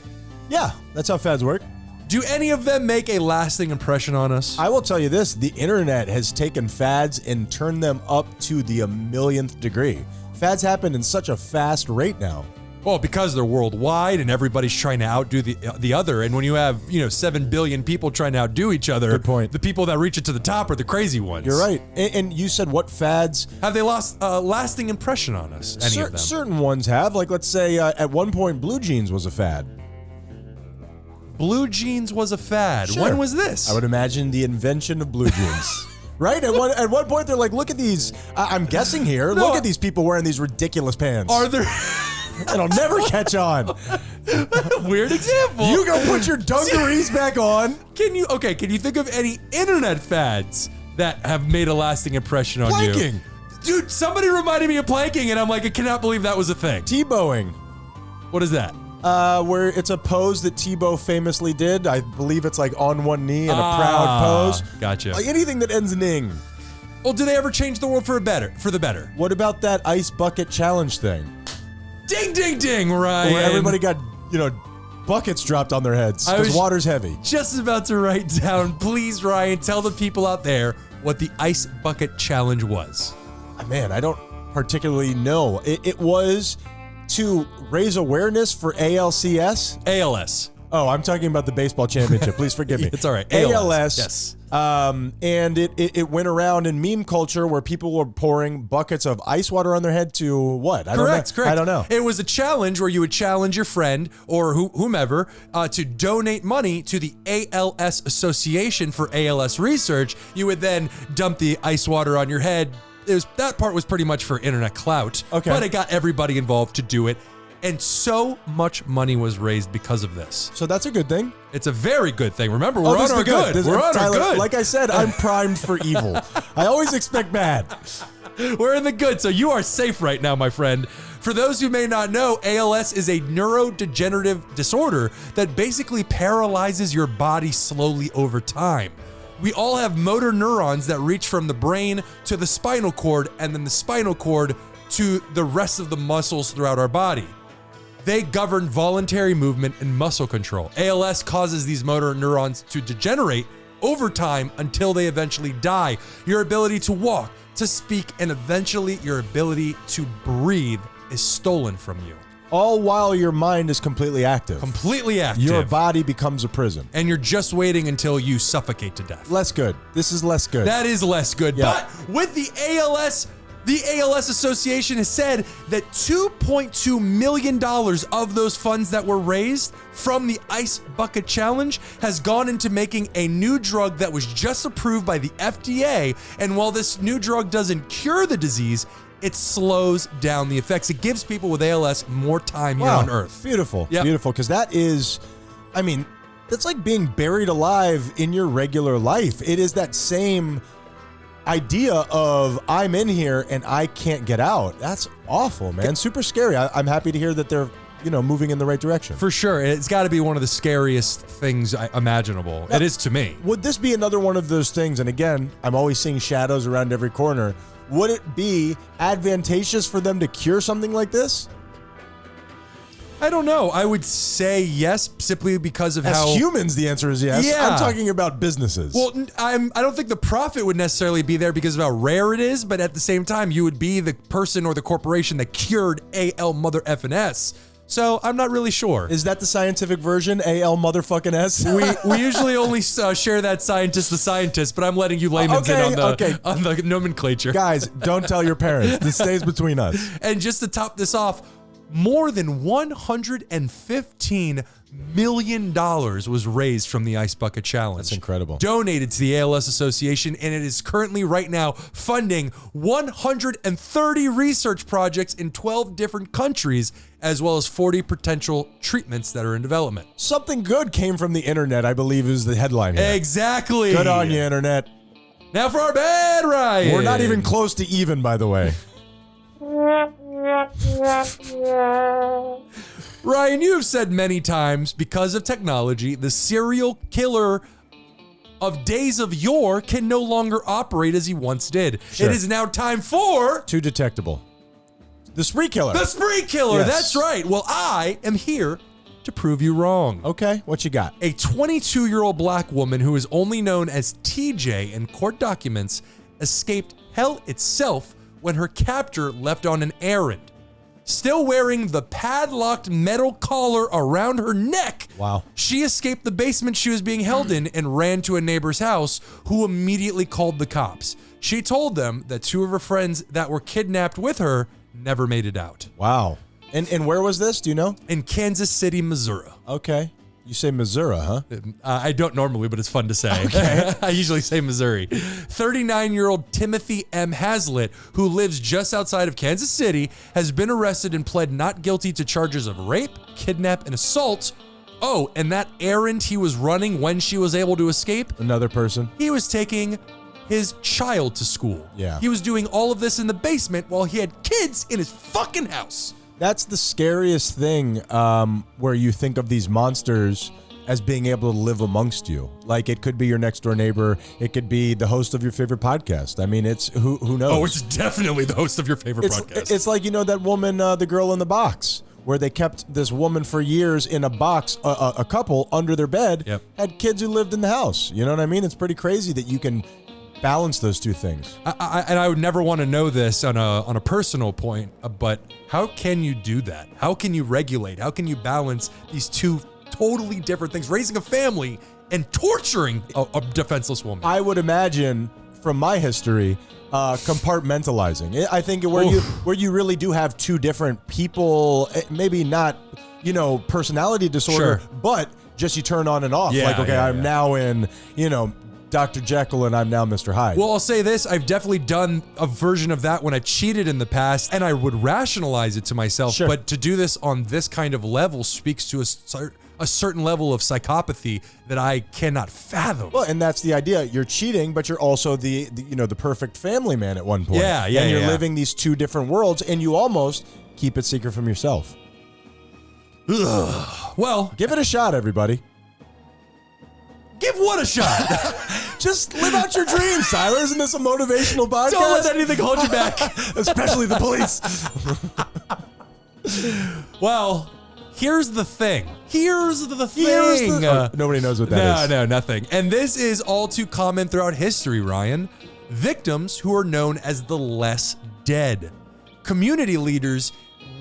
Yeah, that's how fads work. Do any of them make a lasting impression on us? I will tell you this, the internet has taken fads and turned them up to the 1,000,000th degree. Fads happen in such a fast rate now. Well, because they're worldwide and everybody's trying to outdo the other. And when you have, 7 billion people trying to outdo each other, Good point. The people that reach it to the top are the crazy ones. You're right. And you said what fads? Have they lost a lasting impression on us? Any of them? Certain ones have. Like, let's say at one point, blue jeans was a fad. Blue jeans was a fad. Sure. When was this? I would imagine the invention of blue jeans. Right? At one point, they're like, look at these. I'm guessing here. No, look at these people wearing these ridiculous pants. Are there... It'll never catch on. Weird example. You go put your dungarees back on. Can you think of any internet fads that have made a lasting impression on you? Planking. Dude, somebody reminded me of planking, and I'm like, I cannot believe that was a thing. T-bowing. What is that? Where it's a pose that Tebow famously did. I believe it's like on one knee in a proud pose. Gotcha. Like anything that ends in ing. Well, do they ever change the world for the better? What about that ice bucket challenge thing? Ding, ding, ding, Ryan. Where everybody got, buckets dropped on their heads because water's heavy. Just about to write down, please, Ryan, tell the people out there what the ice bucket challenge was. Man, I don't particularly know. It was to raise awareness for ALCS. ALS. Oh, I'm talking about the baseball championship. Please forgive me. It's all right. ALS. Yes. And it went around in meme culture where people were pouring buckets of ice water on their head to what? Correct. I don't know. It was a challenge where you would challenge your friend or whomever to donate money to the ALS Association for ALS research. You would then dump the ice water on your head. That part was pretty much for internet clout. Okay. But it got everybody involved to do it. And so much money was raised because of this. So that's a good thing. It's a very good thing. Remember, we're this on is our good. We're on our good. Like I said, I'm primed for evil. I always expect bad. We're in the good, so you are safe right now, my friend. For those who may not know, ALS is a neurodegenerative disorder that basically paralyzes your body slowly over time. We all have motor neurons that reach from the brain to the spinal cord and then the spinal cord to the rest of the muscles throughout our body. They govern voluntary movement and muscle control. ALS causes these motor neurons to degenerate over time until they eventually die. Your ability to walk, to speak, and eventually your ability to breathe is stolen from you. All while your mind is completely active. Completely active. Your body becomes a prison. And you're just waiting until you suffocate to death. Less good. This is less good. That is less good. Yeah. But with the ALS Association has said that $2.2 million of those funds that were raised from the Ice Bucket Challenge has gone into making a new drug that was just approved by the FDA. And while this new drug doesn't cure the disease, it slows down the effects. It gives people with ALS more time here on Earth. Beautiful. Yep. Beautiful. Because that is, that's like being buried alive in your regular life. It is that same idea of I'm in here and I can't get out. That's awful, man. Super scary. I'm happy to hear that they're, moving in the right direction. For sure. It's got to be one of the scariest things imaginable. It is to me. Would this be another one of those things? And again, I'm always seeing shadows around every corner. Would it be advantageous for them to cure something like this? I don't know. I would say yes, simply because of how... As humans, the answer is yes. Yeah. I'm talking about businesses. Well, I don't think the profit would necessarily be there because of how rare it is, but at the same time, you would be the person or the corporation that cured AL mother effing S. So I'm not really sure. Is that the scientific version, AL motherfucking S? We usually only share that scientist, but I'm letting you layman's in on the nomenclature. Guys, don't tell your parents. This stays between us. And just to top this off, more than $115 million was raised from the Ice Bucket Challenge. That's incredible. Donated to the ALS Association, and it is currently right now funding 130 research projects in 12 different countries, as well as 40 potential treatments that are in development. Something good came from the internet, I believe is the headline here. Exactly. Good on you, internet. Now for our bad, Ryan. We're not even close to even, by the way. Ryan, you have said many times, because of technology, the serial killer of days of yore can no longer operate as he once did. Sure. It is now time for... Too detectable. The spree killer. The spree killer, Yes. That's right. Well, I am here to prove you wrong. Okay, what you got? A 22-year-old black woman who is only known as TJ in court documents escaped hell itself when her captor left on an errand. Still wearing the padlocked metal collar around her neck, Wow. she escaped the basement she was being held in and ran to a neighbor's house, who immediately called the cops. She told them that two of her friends that were kidnapped with her never made it out. Wow. And where was this? Do you know? In Kansas City, Missouri. Okay. You say Missouri, huh? I don't normally, but it's fun to say. Okay. I usually say Missouri. 39-year-old Timothy M. Hazlitt, who lives just outside of Kansas City, has been arrested and pled not guilty to charges of rape, kidnap, and assault. Oh, and that errand he was running when she was able to escape? Another person. He was taking his child to school. Yeah. He was doing all of this in the basement while he had kids in his fucking house. That's the scariest thing, where you think of these monsters as being able to live amongst you. Like, it could be your next door neighbor. It could be the host of your favorite podcast. I mean, it's who knows? Oh, it's definitely the host of your favorite podcast. It's like, that woman, the girl in the box, where they kept this woman for years in a box, a couple under their bed, had kids who lived in the house. You know what I mean? It's pretty crazy that you can balance those two things. I would never want to know this on a personal point, but how can you do that? How can you regulate? How can you balance these two totally different things? Raising a family and torturing a defenseless woman. I would imagine, from my history, compartmentalizing. I think where you really do have two different people, maybe not, personality disorder, but just you turn on and off. I'm now in, Dr. Jekyll and I'm now Mr. Hyde. Well, I'll say this. I've definitely done a version of that when I cheated in the past, and I would rationalize it to myself. Sure. But to do this on this kind of level speaks to a certain level of psychopathy that I cannot fathom. Well, and that's the idea. You're cheating, but you're also the perfect family man at one point. Yeah. And you're living these two different worlds, and you almost keep it secret from yourself. Ugh. Well, give it a shot, everybody. Give what a shot? Just live out your dreams, Tyler. Isn't this a motivational podcast? Don't let anything hold you back. Especially the police. Well, here's the thing. Nobody knows what that is. No, nothing. And this is all too common throughout history, Ryan. Victims who are known as the less dead. Community leaders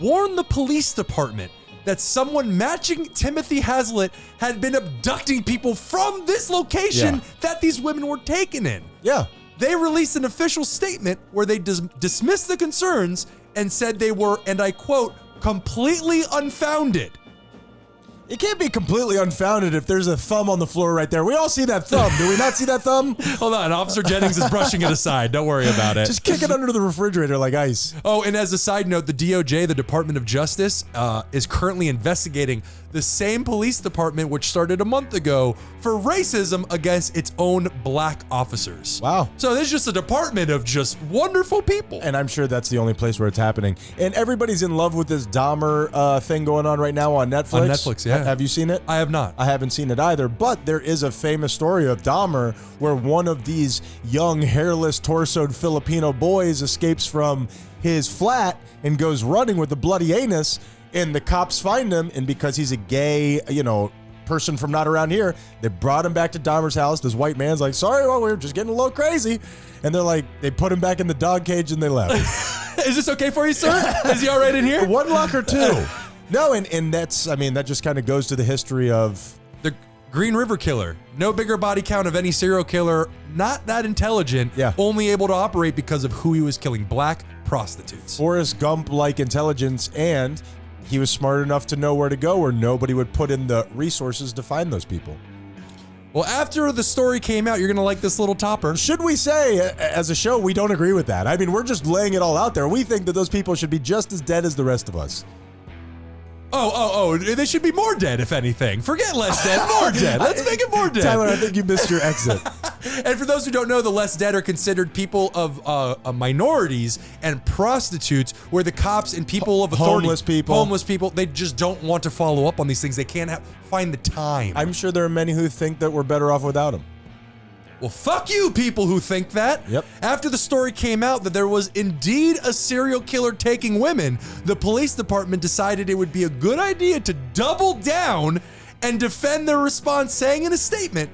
warn the police department that someone matching Timothy Hazlitt had been abducting people from this location that these women were taken in. Yeah. They released an official statement where they dismissed the concerns and said they were, and I quote, completely unfounded. It can't be completely unfounded if there's a thumb on the floor right there. We all see that thumb. Do we not see that thumb? Hold on. Officer Jennings is brushing it aside. Don't worry about it. Just kick it under the refrigerator like ice. Oh, and as a side note, the DOJ, the Department of Justice, is currently investigating the same police department which started a month ago for racism against its own black officers. Wow. So there's just a department of just wonderful people. And I'm sure that's the only place where it's happening. And everybody's in love with this Dahmer thing going on right now on Netflix. On Netflix, yeah. Have you seen it? I have not. I haven't seen it either, but there is a famous story of Dahmer where one of these young, hairless, torsoed Filipino boys escapes from his flat and goes running with a bloody anus, and the cops find him, and because he's a gay, person from not around here, they brought him back to Dahmer's house. This white man's like, sorry, well, we're just getting a little crazy. And they're like, they put him back in the dog cage and they left. Is this okay for you, sir? Is he all right in here? One lock or two. No, and that's, that just kind of goes to the history of the Green River Killer. No bigger body count of any serial killer, not that intelligent, only able to operate because of who he was killing, black prostitutes. Forrest Gump-like intelligence, and he was smart enough to know where to go where nobody would put in the resources to find those people. Well, after the story came out, you're going to like this little topper. Should we say, as a show, we don't agree with that? I mean, we're just laying it all out there. We think that those people should be just as dead as the rest of us. Oh, they should be more dead, if anything. Forget less dead, more dead. Let's make it more dead. Tyler, I think you missed your exit. And for those who don't know, the less dead are considered people of minorities and prostitutes, where the cops and people of authority, homeless people, they just don't want to follow up on these things. They can't find the time. I'm sure there are many who think that we're better off without them. Well, fuck you, people who think that. Yep. After the story came out that there was indeed a serial killer taking women, the police department decided it would be a good idea to double down and defend their response, saying in a statement,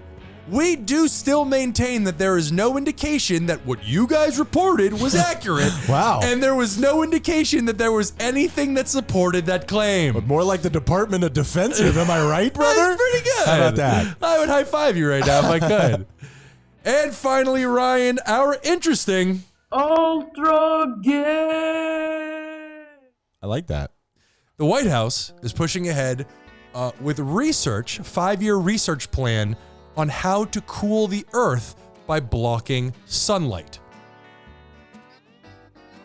"We do still maintain that there is no indication that what you guys reported was accurate." Wow. And there was no indication that there was anything that supported that claim. But more like the Department of Defensive, am I right, brother? That's pretty good. How about that? I would high five you right now if I could. And finally, Ryan, our interesting Ultra Gay. I like that. The White House is pushing ahead with research, 5-year research plan on how to cool the earth by blocking sunlight.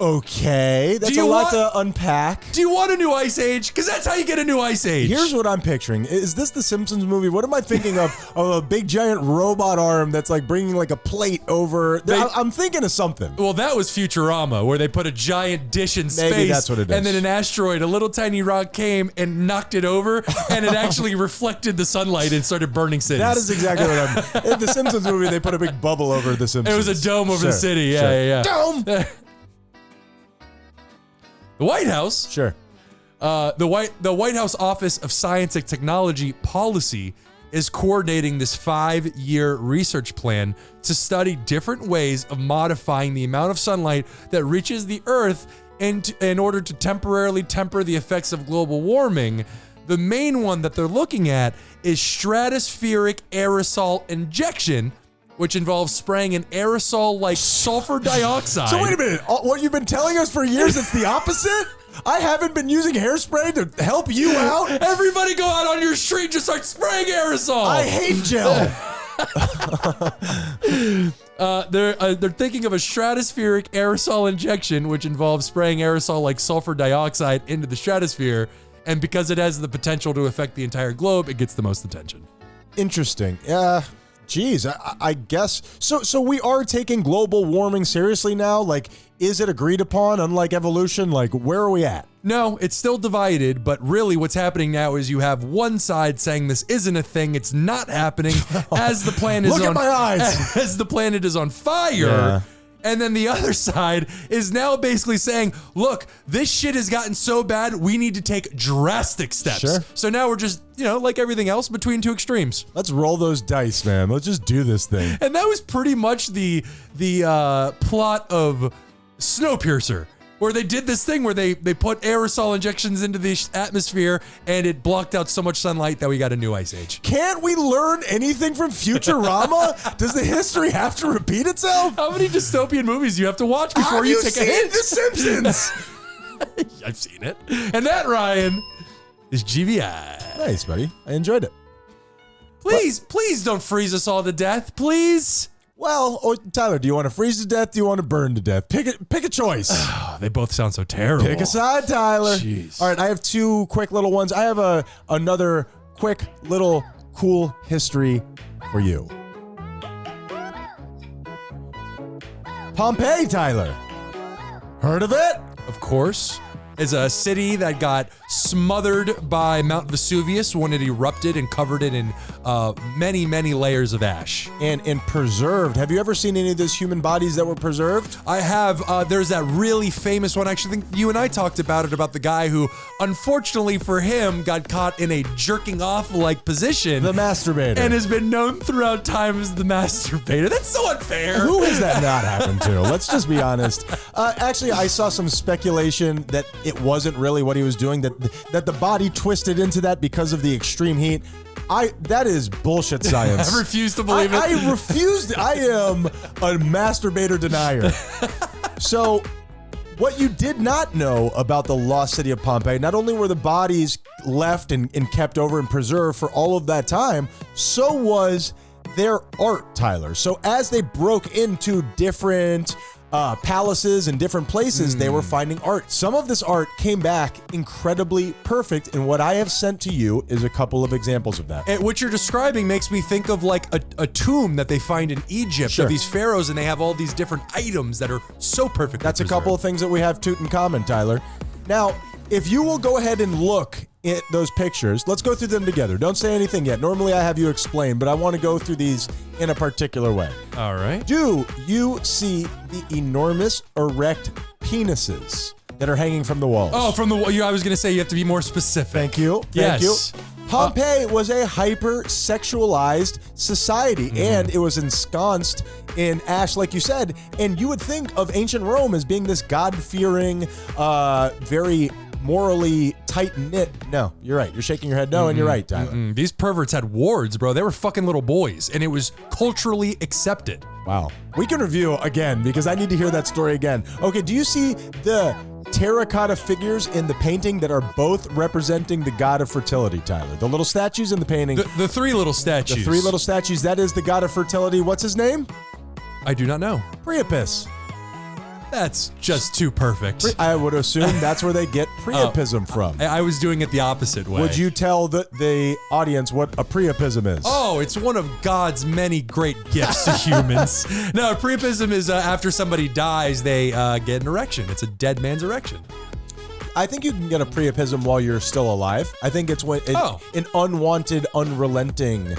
Okay, that's you a lot want- to unpack. Do you want a new ice age? Because that's how you get a new ice age. Here's what I'm picturing. Is this the Simpsons movie? What am I thinking of? Of a big giant robot arm that's like bringing like a plate over. I'm thinking of something. Well, that was Futurama, where they put a giant dish in space. Maybe that's what it is. And then an asteroid, a little tiny rock came and knocked it over, and it actually reflected the sunlight and started burning cities. That is exactly what I'm. In the Simpsons movie, they put a big bubble over the Simpsons. It was a dome over the city. Yeah. Dome. The White House. Sure. The White House Office of Science and Technology Policy is coordinating this 5-year research plan to study different ways of modifying the amount of sunlight that reaches the Earth in order to temporarily temper the effects of global warming. The main one that they're looking at is stratospheric aerosol injection, which involves spraying an aerosol like sulfur dioxide. So wait a minute. What you've been telling us for years, it's the opposite? I haven't been using hairspray to help you out? Everybody go out on your street and just start spraying aerosol. I hate gel. They're thinking of a stratospheric aerosol injection, which involves spraying aerosol like sulfur dioxide into the stratosphere. And because it has the potential to affect the entire globe, it gets the most attention. Interesting. Geez, I guess. So we are taking global warming seriously now? Like, is it agreed upon, unlike evolution? Like, where are we at? No, it's still divided, but really what's happening now is you have one side saying this isn't a thing, it's not happening, as the planet is Look at my eyes. As the planet is on fire. Yeah. And then the other side is now basically saying, look, this shit has gotten so bad, we need to take drastic steps. Sure. So now we're just, like everything else, between two extremes. Let's roll those dice, man. Let's just do this thing. And that was pretty much the plot of Snowpiercer, where they did this thing where they put aerosol injections into the atmosphere and it blocked out so much sunlight that we got a new ice age. Can't we learn anything from Futurama? Does the history have to repeat itself? How many dystopian movies do you have to watch before you take a hit? The Simpsons. I've seen it. And that, Ryan, is GVI. Nice, buddy. I enjoyed it. Please don't freeze us all to death, please. Well, Tyler, do you want to freeze to death? Do you want to burn to death? Pick a choice. They both sound so terrible. Pick a side, Tyler. Jeez. All right, I have two quick little ones. I have another quick little cool history for you. Pompeii, Tyler. Heard of it? Of course, is a city that got smothered by Mount Vesuvius when it erupted and covered it in many, many layers of ash. And preserved. Have you ever seen any of those human bodies that were preserved? I have. There's that really famous one. Actually, I think you and I talked about it, about the guy who, unfortunately for him, got caught in a jerking off like position. The masturbator. And has been known throughout time as the masturbator. That's so unfair. Who has that not happened to? Let's just be honest. Actually, I saw some speculation that it wasn't really what he was doing, that the body twisted into that because of the extreme heat. That is bullshit science. I refuse to believe it. I refuse. I am a masturbator denier. So, what you did not know about the lost city of Pompeii, not only were the bodies left and kept over and preserved for all of that time, so was their art, Tyler. So as they broke into different palaces and different places, they were finding art. Some of this art came back incredibly perfect, and what I have sent to you is a couple of examples of that. And what you're describing makes me think of like a tomb that they find in Egypt Sure. of these pharaohs, and they have all these different items that are so perfect. That's a couple of things that we have Tutankhamun, Tyler. Now, if you will go ahead and look at those pictures, let's go through them together. Don't say anything yet. Normally I have you explain, but I want to go through these in a particular way. All right. Do you see the enormous erect penises that are hanging from the walls? Oh, from the wall. I was going to say you have to be more specific. Thank you. Yes. Thank you. Pompeii was a hyper-sexualized society, and it was ensconced in ash, like you said. And you would think of ancient Rome as being this God-fearing, very morally tight-knit. No, you're right. You're shaking your head no, and you're right, Tyler. These perverts had wards, bro. They were fucking little boys, and it was culturally accepted. Wow. We can review again because I need to hear that story again. Okay, do you see the terracotta figures in the painting that are both representing the god of fertility, Tyler? The little statues in the painting. The three little statues. The three little statues, that is the god of fertility. What's his name? I do not know. Priapus. That's just too perfect. I would assume that's where they get priapism from. I was doing it the opposite way. Would you tell the audience what a priapism is? Oh, it's one of God's many great gifts to humans. No, priapism is after somebody dies, they get an erection. It's a dead man's erection. I think you can get a priapism while you're still alive. I think it's when an unwanted, unrelenting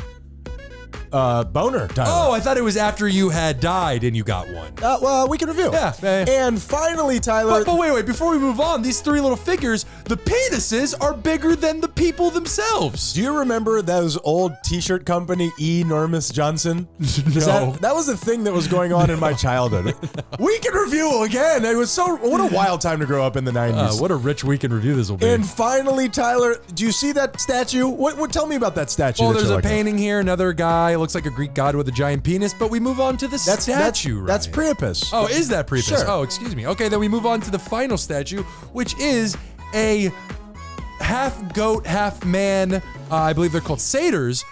boner, Tyler. Oh, I thought it was after you had died and you got one. Well, we can review. Yeah. And finally, Tyler. But wait, before we move on, these three little figures, the penises are bigger than the people themselves. Do you remember those old t-shirt company, Enormous Johnson? No. That was the thing that was going on in my childhood. Weekend review again. It was what a wild time to grow up in the 90s. What a rich weekend review this will be. And finally, Tyler, do you see that statue? What tell me about that statue? Well, there's a painting here, another guy, looks like a Greek god with a giant penis, but we move on to the statue, That's Priapus. Oh, is that Priapus? Sure. Oh, excuse me. Okay, then we move on to the final statue, which is a half goat, half man, I believe they're called satyrs,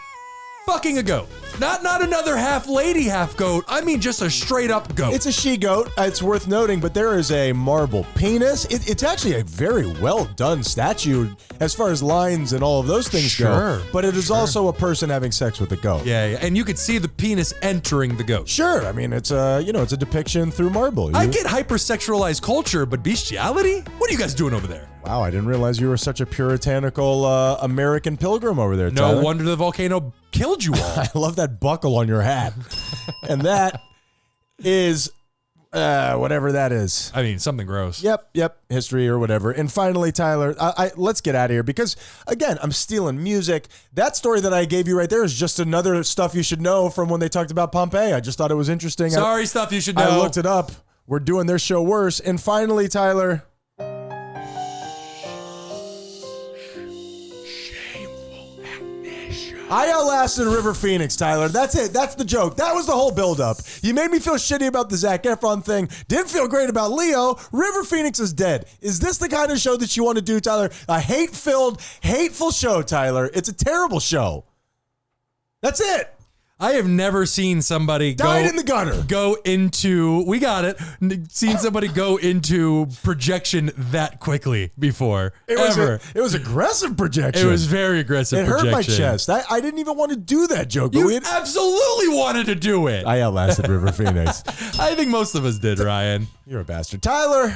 fucking a goat. Not another half lady, half goat. I mean just a straight up goat. It's a she-goat. It's worth noting, but there is a marble penis. It's actually a very well done statue as far as lines and all of those things go. But it is also a person having sex with a goat. Yeah, and you could see the penis entering the goat. Sure. I mean, it's a depiction through marble. I get hypersexualized culture, but bestiality? What are you guys doing over there? Wow, I didn't realize you were such a puritanical American pilgrim over there, Tyler. No wonder the volcano killed you all. I love that buckle on your hat. And that is whatever that is. I mean, something gross. Yep, history or whatever. And finally, Tyler, let's get out of here because, again, I'm stealing music. That story that I gave you right there is just another stuff you should know from when they talked about Pompeii. I just thought it was interesting. Sorry, stuff you should know. I looked it up. We're doing their show worse. And finally, Tyler... I outlasted River Phoenix, Tyler. That's it. That's the joke. That was the whole buildup. You made me feel shitty about the Zac Efron thing. Didn't feel great about Leo. River Phoenix is dead. Is this the kind of show that you want to do, Tyler? A hate-filled, hateful show, Tyler. It's a terrible show. That's it. I have never seen somebody died in the gutter. Go into, we got it, seen somebody go into projection that quickly before. It was aggressive projection. It was very aggressive projection. It hurt my chest. I didn't even want to do that joke. You absolutely wanted to do it. I outlasted River Phoenix. I think most of us did, Ryan. You're a bastard. Tyler...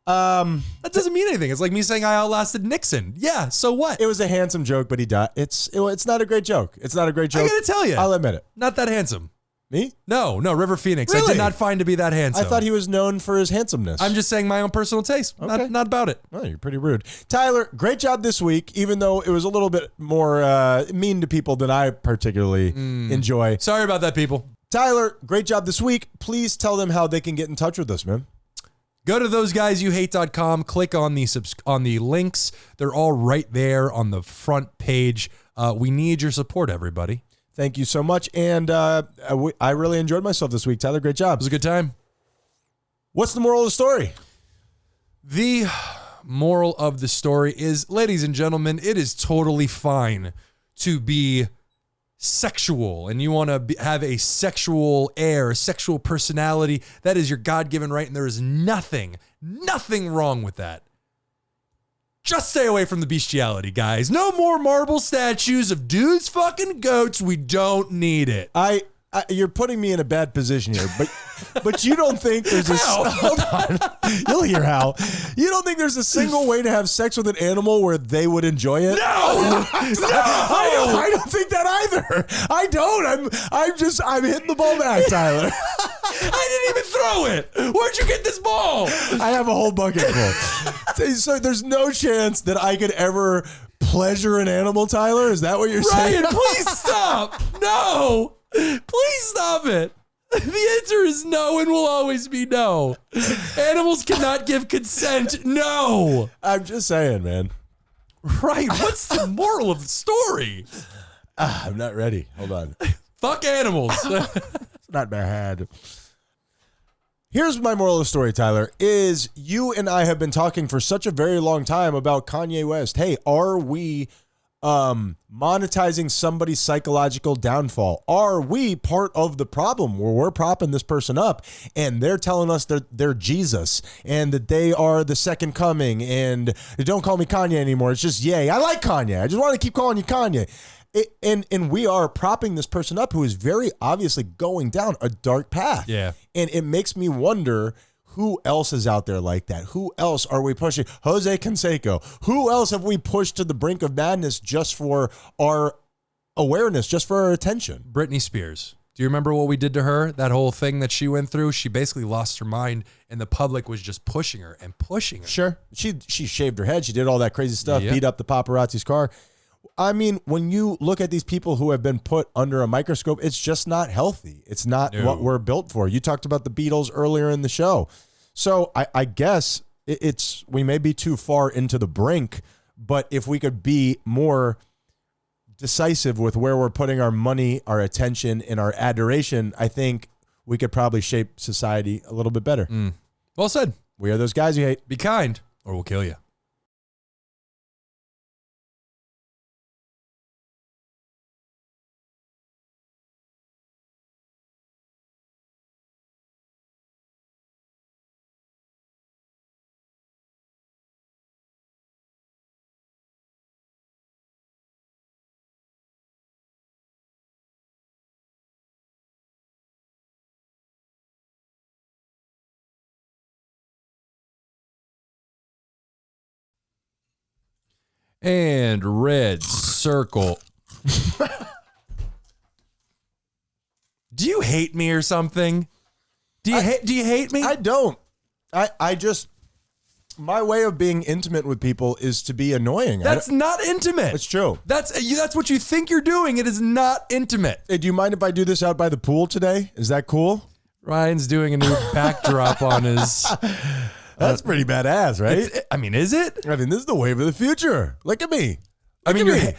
that doesn't mean anything. It's like me saying I outlasted Nixon. Yeah, so what? It was a handsome joke, but he died. It's not a great joke. It's not a great joke. I gotta tell you. I'll admit it. Not that handsome. Me? No, River Phoenix. Really? I did not find to be that handsome. I thought he was known for his handsomeness. I'm just saying my own personal taste. Okay. Not about it. Oh, you're pretty rude. Tyler, great job this week, even though it was a little bit more mean to people than I particularly enjoy. Sorry about that, people. Tyler, great job this week. Please tell them how they can get in touch with us, man. Go to ThoseGuysYouHate.com, click on the links. They're all right there on the front page. We need your support, everybody. Thank you so much. And I really enjoyed myself this week. Tyler, great job. It was a good time. What's the moral of the story? The moral of the story is, ladies and gentlemen, it is totally fine to be sexual and you want to have a sexual air, a sexual personality. That is your God-given right, and there is nothing wrong with that. Just stay away from the bestiality, guys. No more marble statues of dudes fucking goats. We don't need it. You're putting me in a bad position here, but you don't think there's a hold on. You'll hear how. You don't think there's a single way to have sex with an animal where they would enjoy it? No, I don't think that either. I don't. I'm hitting the ball back, Tyler. I didn't even throw it. Where'd you get this ball? I have a whole bucket full. So there's no chance that I could ever pleasure an animal, Tyler? Is that what you're saying? Ryan, please stop. No. Please stop it. The answer is no and will always be no. Animals cannot give consent. No. I'm just saying, man. Right. What's the moral of the story? I'm not ready. Hold on. Fuck animals. It's not bad. Here's my moral of the story, Tyler, is you and I have been talking for such a very long time about Kanye West. Hey, are we monetizing somebody's psychological downfall? Are we part of the problem where we're propping this person up and they're telling us they're Jesus and that they are the second coming and don't call me Kanye anymore? It's just Ye. I like Kanye. I just want to keep calling you Kanye. And we are propping this person up who is very obviously going down a dark path. Yeah. And it makes me wonder, who else is out there like that? Who else are we pushing? Jose Canseco. Who else have we pushed to the brink of madness just for our awareness, just for our attention? Britney Spears. Do you remember what we did to her? That whole thing that she went through? She basically lost her mind, and the public was just pushing her and pushing her. Sure. She shaved her head. She did all that crazy stuff, beat up the paparazzi's car. I mean, when you look at these people who have been put under a microscope, it's just not healthy. It's not what we're built for. You talked about the Beatles earlier in the show. So I guess we may be too far into the brink, but if we could be more decisive with where we're putting our money, our attention, and our adoration, I think we could probably shape society a little bit better. Well said. We are those guys you hate. Be kind, or we'll kill you. And red circle. Do you hate me or something? Do you hate me? I don't. I just, my way of being intimate with people is to be annoying. That's not intimate. It's true. That's what you think you're doing. It is not intimate. Hey, do you mind if I do this out by the pool today? Is that cool? Ryan's doing a new backdrop on his. That's pretty badass, right? Is it? I mean, this is the wave of the future. Look at me.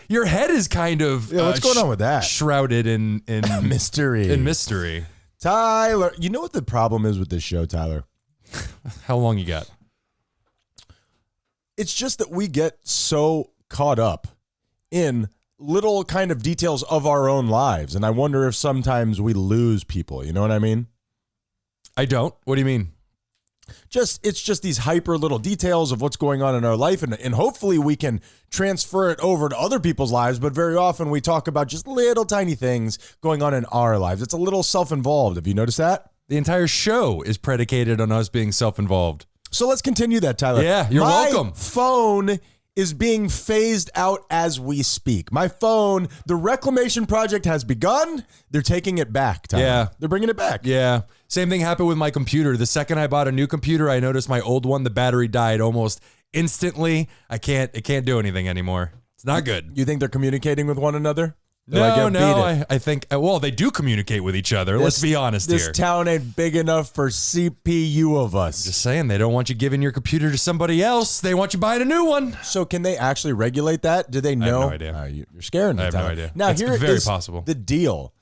Your head is kind of what's going on with that? Shrouded in mystery. In mystery. Tyler, you know what the problem is with this show, Tyler? How long you got? It's just that we get so caught up in little kind of details of our own lives, and I wonder if sometimes we lose people. You know what I mean? I don't. What do you mean? It's just these hyper little details of what's going on in our life, and hopefully we can transfer it over to other people's lives, but very often we talk about just little tiny things going on in our lives. It's a little self-involved. Have you noticed that? The entire show is predicated on us being self-involved. So let's continue that, Tyler. Yeah, you're welcome. My phone is being phased out as we speak. My phone, the reclamation project has begun. They're taking it back, Tyler. Yeah. They're bringing it back. Yeah. Same thing happened with my computer. The second I bought a new computer, I noticed my old one, the battery died almost instantly. It can't do anything anymore. It's not good. You think they're communicating with one another? I think, well, they do communicate with each other. Let's be honest here. This town ain't big enough for CPU of us. Just saying, they don't want you giving your computer to somebody else. They want you buying a new one. So can they actually regulate that? Do they know? I have no idea. You're scaring me, I have Tyler. no idea. Now, It's here very is possible. the deal.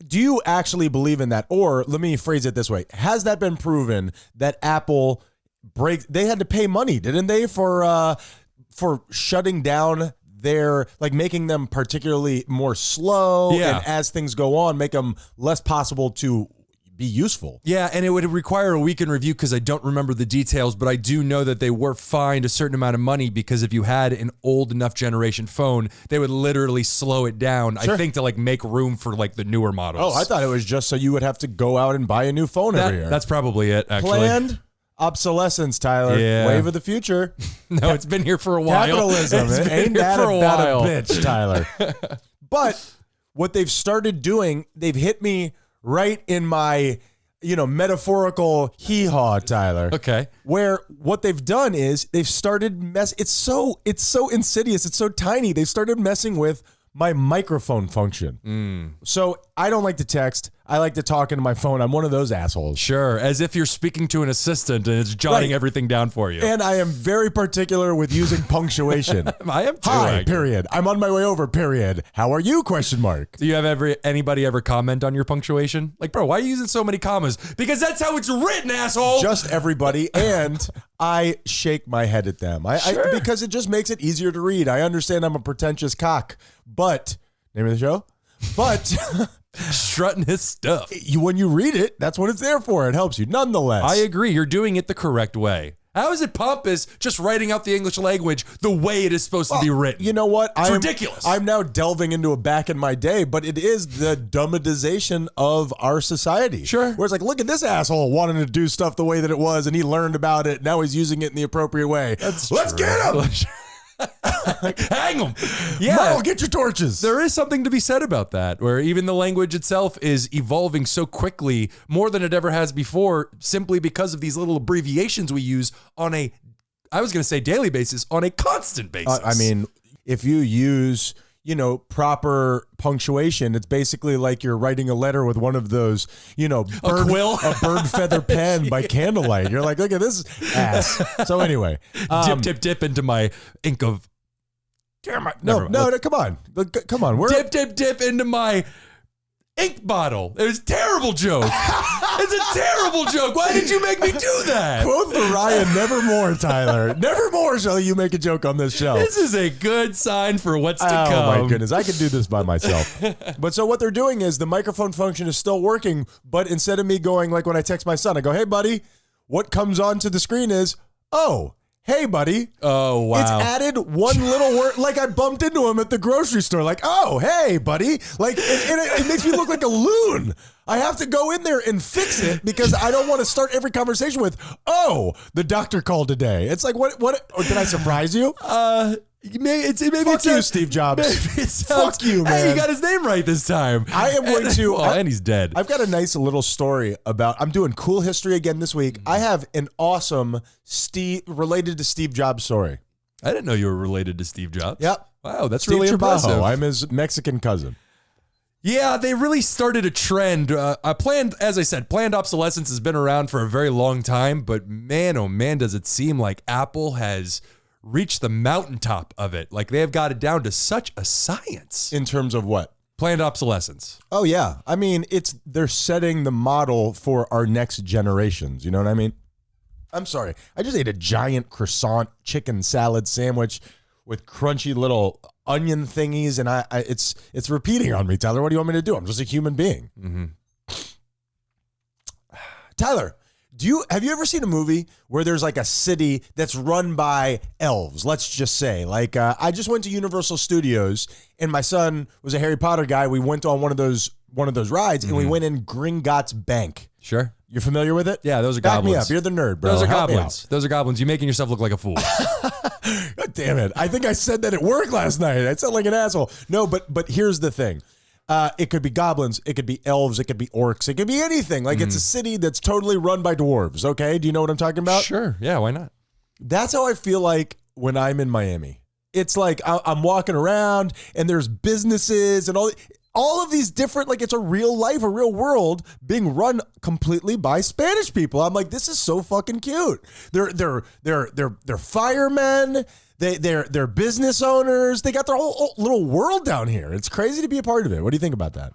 Do you actually believe in that? Or let me phrase it this way. Has that been proven that Apple they had to pay money, didn't they, for shutting down their, like, making them particularly more slow, Yeah. and as things go on, make them less possible to be useful. Yeah, and it would require a weekend review because I don't remember the details, but I do know that they were fined a certain amount of money because if you had an old enough generation phone, they would literally slow it down, Sure. I think, to like make room for like the newer models. Oh, I thought it was just so you would have to go out and buy a new phone every year. That's probably it, actually. Planned obsolescence, Tyler. Yeah. Wave of the future. No, it's been here for a while. Capitalism. It's been Ain't here that for a about while. a bitch, Tyler? But what they've started doing, they've hit me right in my, metaphorical hee-haw, Tyler. Okay. Where what they've done is they've started it's so insidious. It's so tiny. They've started messing with my microphone function. So I don't like to text. I like to talk into my phone. I'm one of those assholes. Sure, as if you're speaking to an assistant and it's jotting Right. everything down for you. And I am very particular with using punctuation. I am too. Hi, actually. period. I'm on my way over, period. How are you, question mark? Do you have anybody ever comment on your punctuation? Like, bro, why are you using so many commas? Because that's how it's written, asshole. Just everybody. And I shake my head at them. Sure. Because it just makes it easier to read. I understand I'm a pretentious cock, but, name of the show? But... strutting his stuff. when you read it, that's what it's there for. It helps you. Nonetheless. I agree. You're doing it the correct way. How is it pompous just writing out the English language the way it is supposed to be written? You know what? It's ridiculous. I'm now delving into a back in my day, but it is the dummadization of our society. Sure. Where it's like, look at this asshole wanting to do stuff the way that it was, and he learned about it. Now he's using it in the appropriate way. Let's get him. Hang them. Yeah. Merle, get your torches. There is something to be said about that, where even the language itself is evolving so quickly, more than it ever has before, simply because of these little abbreviations we use on a, I was going to say daily basis, on a constant basis. I mean, if you use, proper punctuation, it's basically like you're writing a letter with one of those, a quill, a bird feather pen by candlelight. You're like, look at this ass. So anyway, dip into my ink of. No, come on. Come on. Dip into my ink bottle. It was a terrible joke. It's a terrible joke. Why did you make me do that? Quote the Ryan, nevermore, Tyler. Nevermore shall you make a joke on this show. This is a good sign for what's to come. Oh my goodness, I can do this by myself. But so what they're doing is the microphone function is still working, but instead of me going like when I text my son, I go, hey buddy, what comes onto the screen is, oh, hey, buddy. Oh, wow. It's added one little word, like I bumped into him at the grocery store, like, oh, hey, buddy. Like, it makes me look like a loon. I have to go in there and fix it because I don't want to start every conversation with, oh, the doctor called today. It's like, what, or did I surprise you? Maybe Fuck you, Steve Jobs. Fuck you, man. Hey, you got his name right this time. I am going to. And he's dead. I've got a nice little story about. I'm doing cool history again this week. I have an awesome related to Steve Jobs story. I didn't know you were related to Steve Jobs. Yep. Wow, that's Steve really Trabajo. impressive. I'm his Mexican cousin. Yeah, they really started a trend. As I said, planned obsolescence has been around for a very long time, but man, oh man, does it seem like Apple has reached the mountaintop of it. Like they have got it down to such a science. In terms of what? Planned obsolescence. Oh yeah. I mean, they're setting the model for our next generations. You know what I mean? I'm sorry. I just ate a giant croissant chicken salad sandwich with crunchy little onion thingies, and it's repeating on me, Tyler. What do you want me to do? I'm just a human being. Mm-hmm. Tyler, have you ever seen a movie where there's like a city that's run by elves? Let's just say, like, I just went to Universal Studios, and my son was a Harry Potter guy. We went on one of those rides, and we went in Gringotts Bank. Sure. You're familiar with it? Yeah, those are Back goblins. me up. You're the nerd, bro. Those are Help me goblins. Those are goblins. You're making yourself look like a fool. God damn it. I think I said that at work last night. I sound like an asshole. No, but here's the thing. It could be goblins. It could be elves. It could be orcs. It could be anything. Like it's a city that's totally run by dwarves. Okay. Do you know what I'm talking about? Sure. Yeah. Why not? That's how I feel like when I'm in Miami. It's like I'm walking around and there's businesses and all of these different, like it's a real life, a real world being run completely by Spanish people. I'm like, this is so fucking cute. They're firemen. They're business owners. They got their whole little world down here. It's crazy to be a part of it. What do you think about that?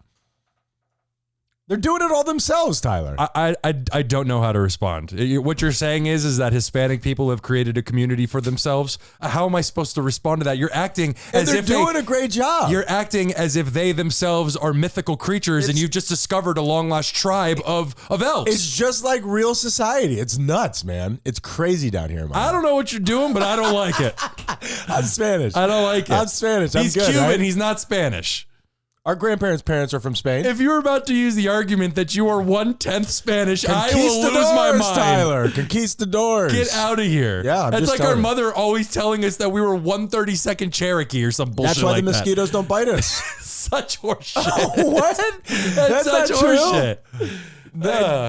They're doing it all themselves, Tyler. I don't know how to respond. What you're saying is that Hispanic people have created a community for themselves. How am I supposed to respond to that? You're acting as if they're doing a great job. You're acting as if they themselves are mythical creatures, and you've just discovered a long lost tribe of elves. It's just like real society. It's nuts, man. It's crazy down here, man. I don't know what you're doing, but I don't like it. I'm Spanish. I don't like it. I'm Spanish. He's good, Cuban. right? He's not Spanish. Our grandparents' parents are from Spain. If you were about to use the argument that you are 1/10 Spanish, I will lose my mind. Tyler. Conquistadors. Get out of here. Yeah, That's like our telling you. mother always telling us that we were 1/32 Cherokee or some bullshit That's why like the that. mosquitoes don't bite us. Such horseshit. What? That's such not true. horseshit.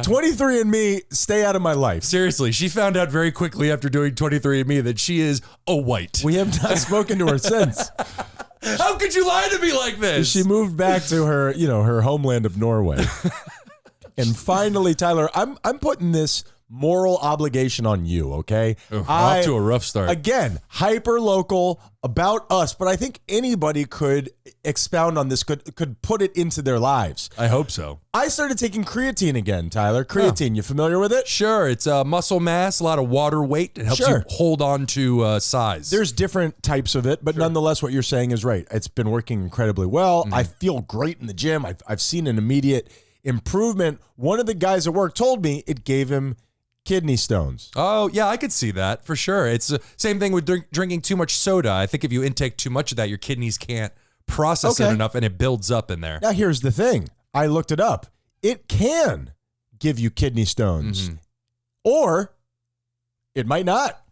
23andMe, stay out of my life. Seriously, she found out very quickly after doing 23andMe that she is a white. We have not spoken to her since. How could you lie to me like this? She moved back to her, her homeland of Norway. And finally, Tyler, I'm putting this moral obligation on you, okay? Off to a rough start. Again, hyper local about us, but I think anybody could expound on this, could put it into their lives. I hope so. I started taking creatine again, Tyler. Creatine, you familiar with it? Sure. It's muscle mass, a lot of water weight. It helps you hold on to size. There's different types of it, but nonetheless, what you're saying is right. It's been working incredibly well. I feel great in the gym. I've seen an immediate improvement. One of the guys at work told me it gave him kidney stones. Oh, yeah, I could see that for sure. It's the same thing with drinking too much soda. I think if you intake too much of that, your kidneys can't process it enough and it builds up in there. Now, here's the thing. I looked it up. It can give you kidney stones, or it might not.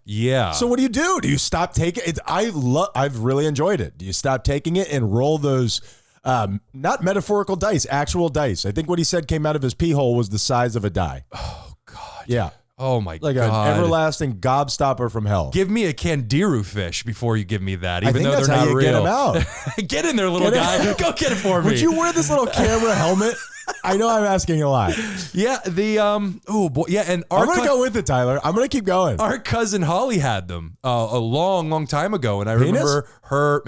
Yeah. So what do? Do you stop taking it? I've really enjoyed it. Do you stop taking it and roll those not metaphorical dice, actual dice? I think what he said came out of his pee hole was the size of a die. Oh God. Yeah. Oh my God. Like an everlasting gobstopper from hell. Give me a Candiru fish before you give me that, even though that's they're how not you real. Get him out. Get in there, little guy. Go get it for me. Would you wear this little camera helmet? I know I'm asking a lot. Yeah, oh boy, yeah, and I'm gonna go with it, Tyler. I'm gonna keep going. Our cousin Holly had them a long time ago, and I remember her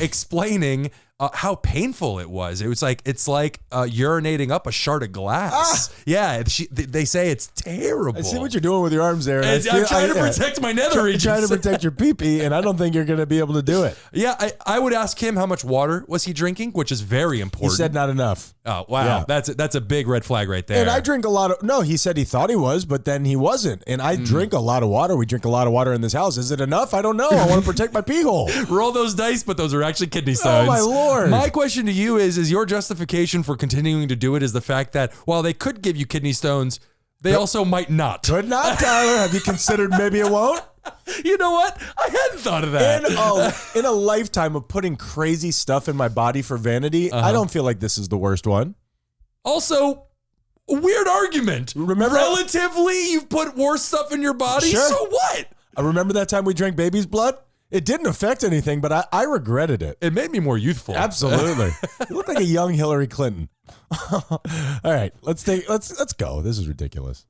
explaining how painful it was. It's like urinating up a shard of glass. Yeah, they say it's terrible. I see what you're doing with your arms there. I'm trying to protect my nether regions. Trying to protect your pee-pee, and I don't think you're going to be able to do it. Yeah, I would ask him how much water was he drinking, which is very important. He said not enough. Oh, wow. Yeah. That's a big red flag right there. And I drink a lot of, no, he said he thought he was, but then he wasn't. And I drink a lot of water. We drink a lot of water in this house. Is it enough? I don't know. I want to protect my pee hole. Roll those dice, but those are actually kidney stones. Oh, my Lord. My question to you is your justification for continuing to do it is the fact that while they could give you kidney stones, they also might not. Could not, Tyler. Have you considered maybe it won't? You know what? I hadn't thought of that. In a lifetime of putting crazy stuff in my body for vanity, I don't feel like this is the worst one. Also, weird argument. Remember, relatively, you've put worse stuff in your body. Sure. So what? I remember that time we drank baby's blood. It didn't affect anything, but I regretted it. It made me more youthful. Absolutely. You look like a young Hillary Clinton. All right, let's go. This is ridiculous.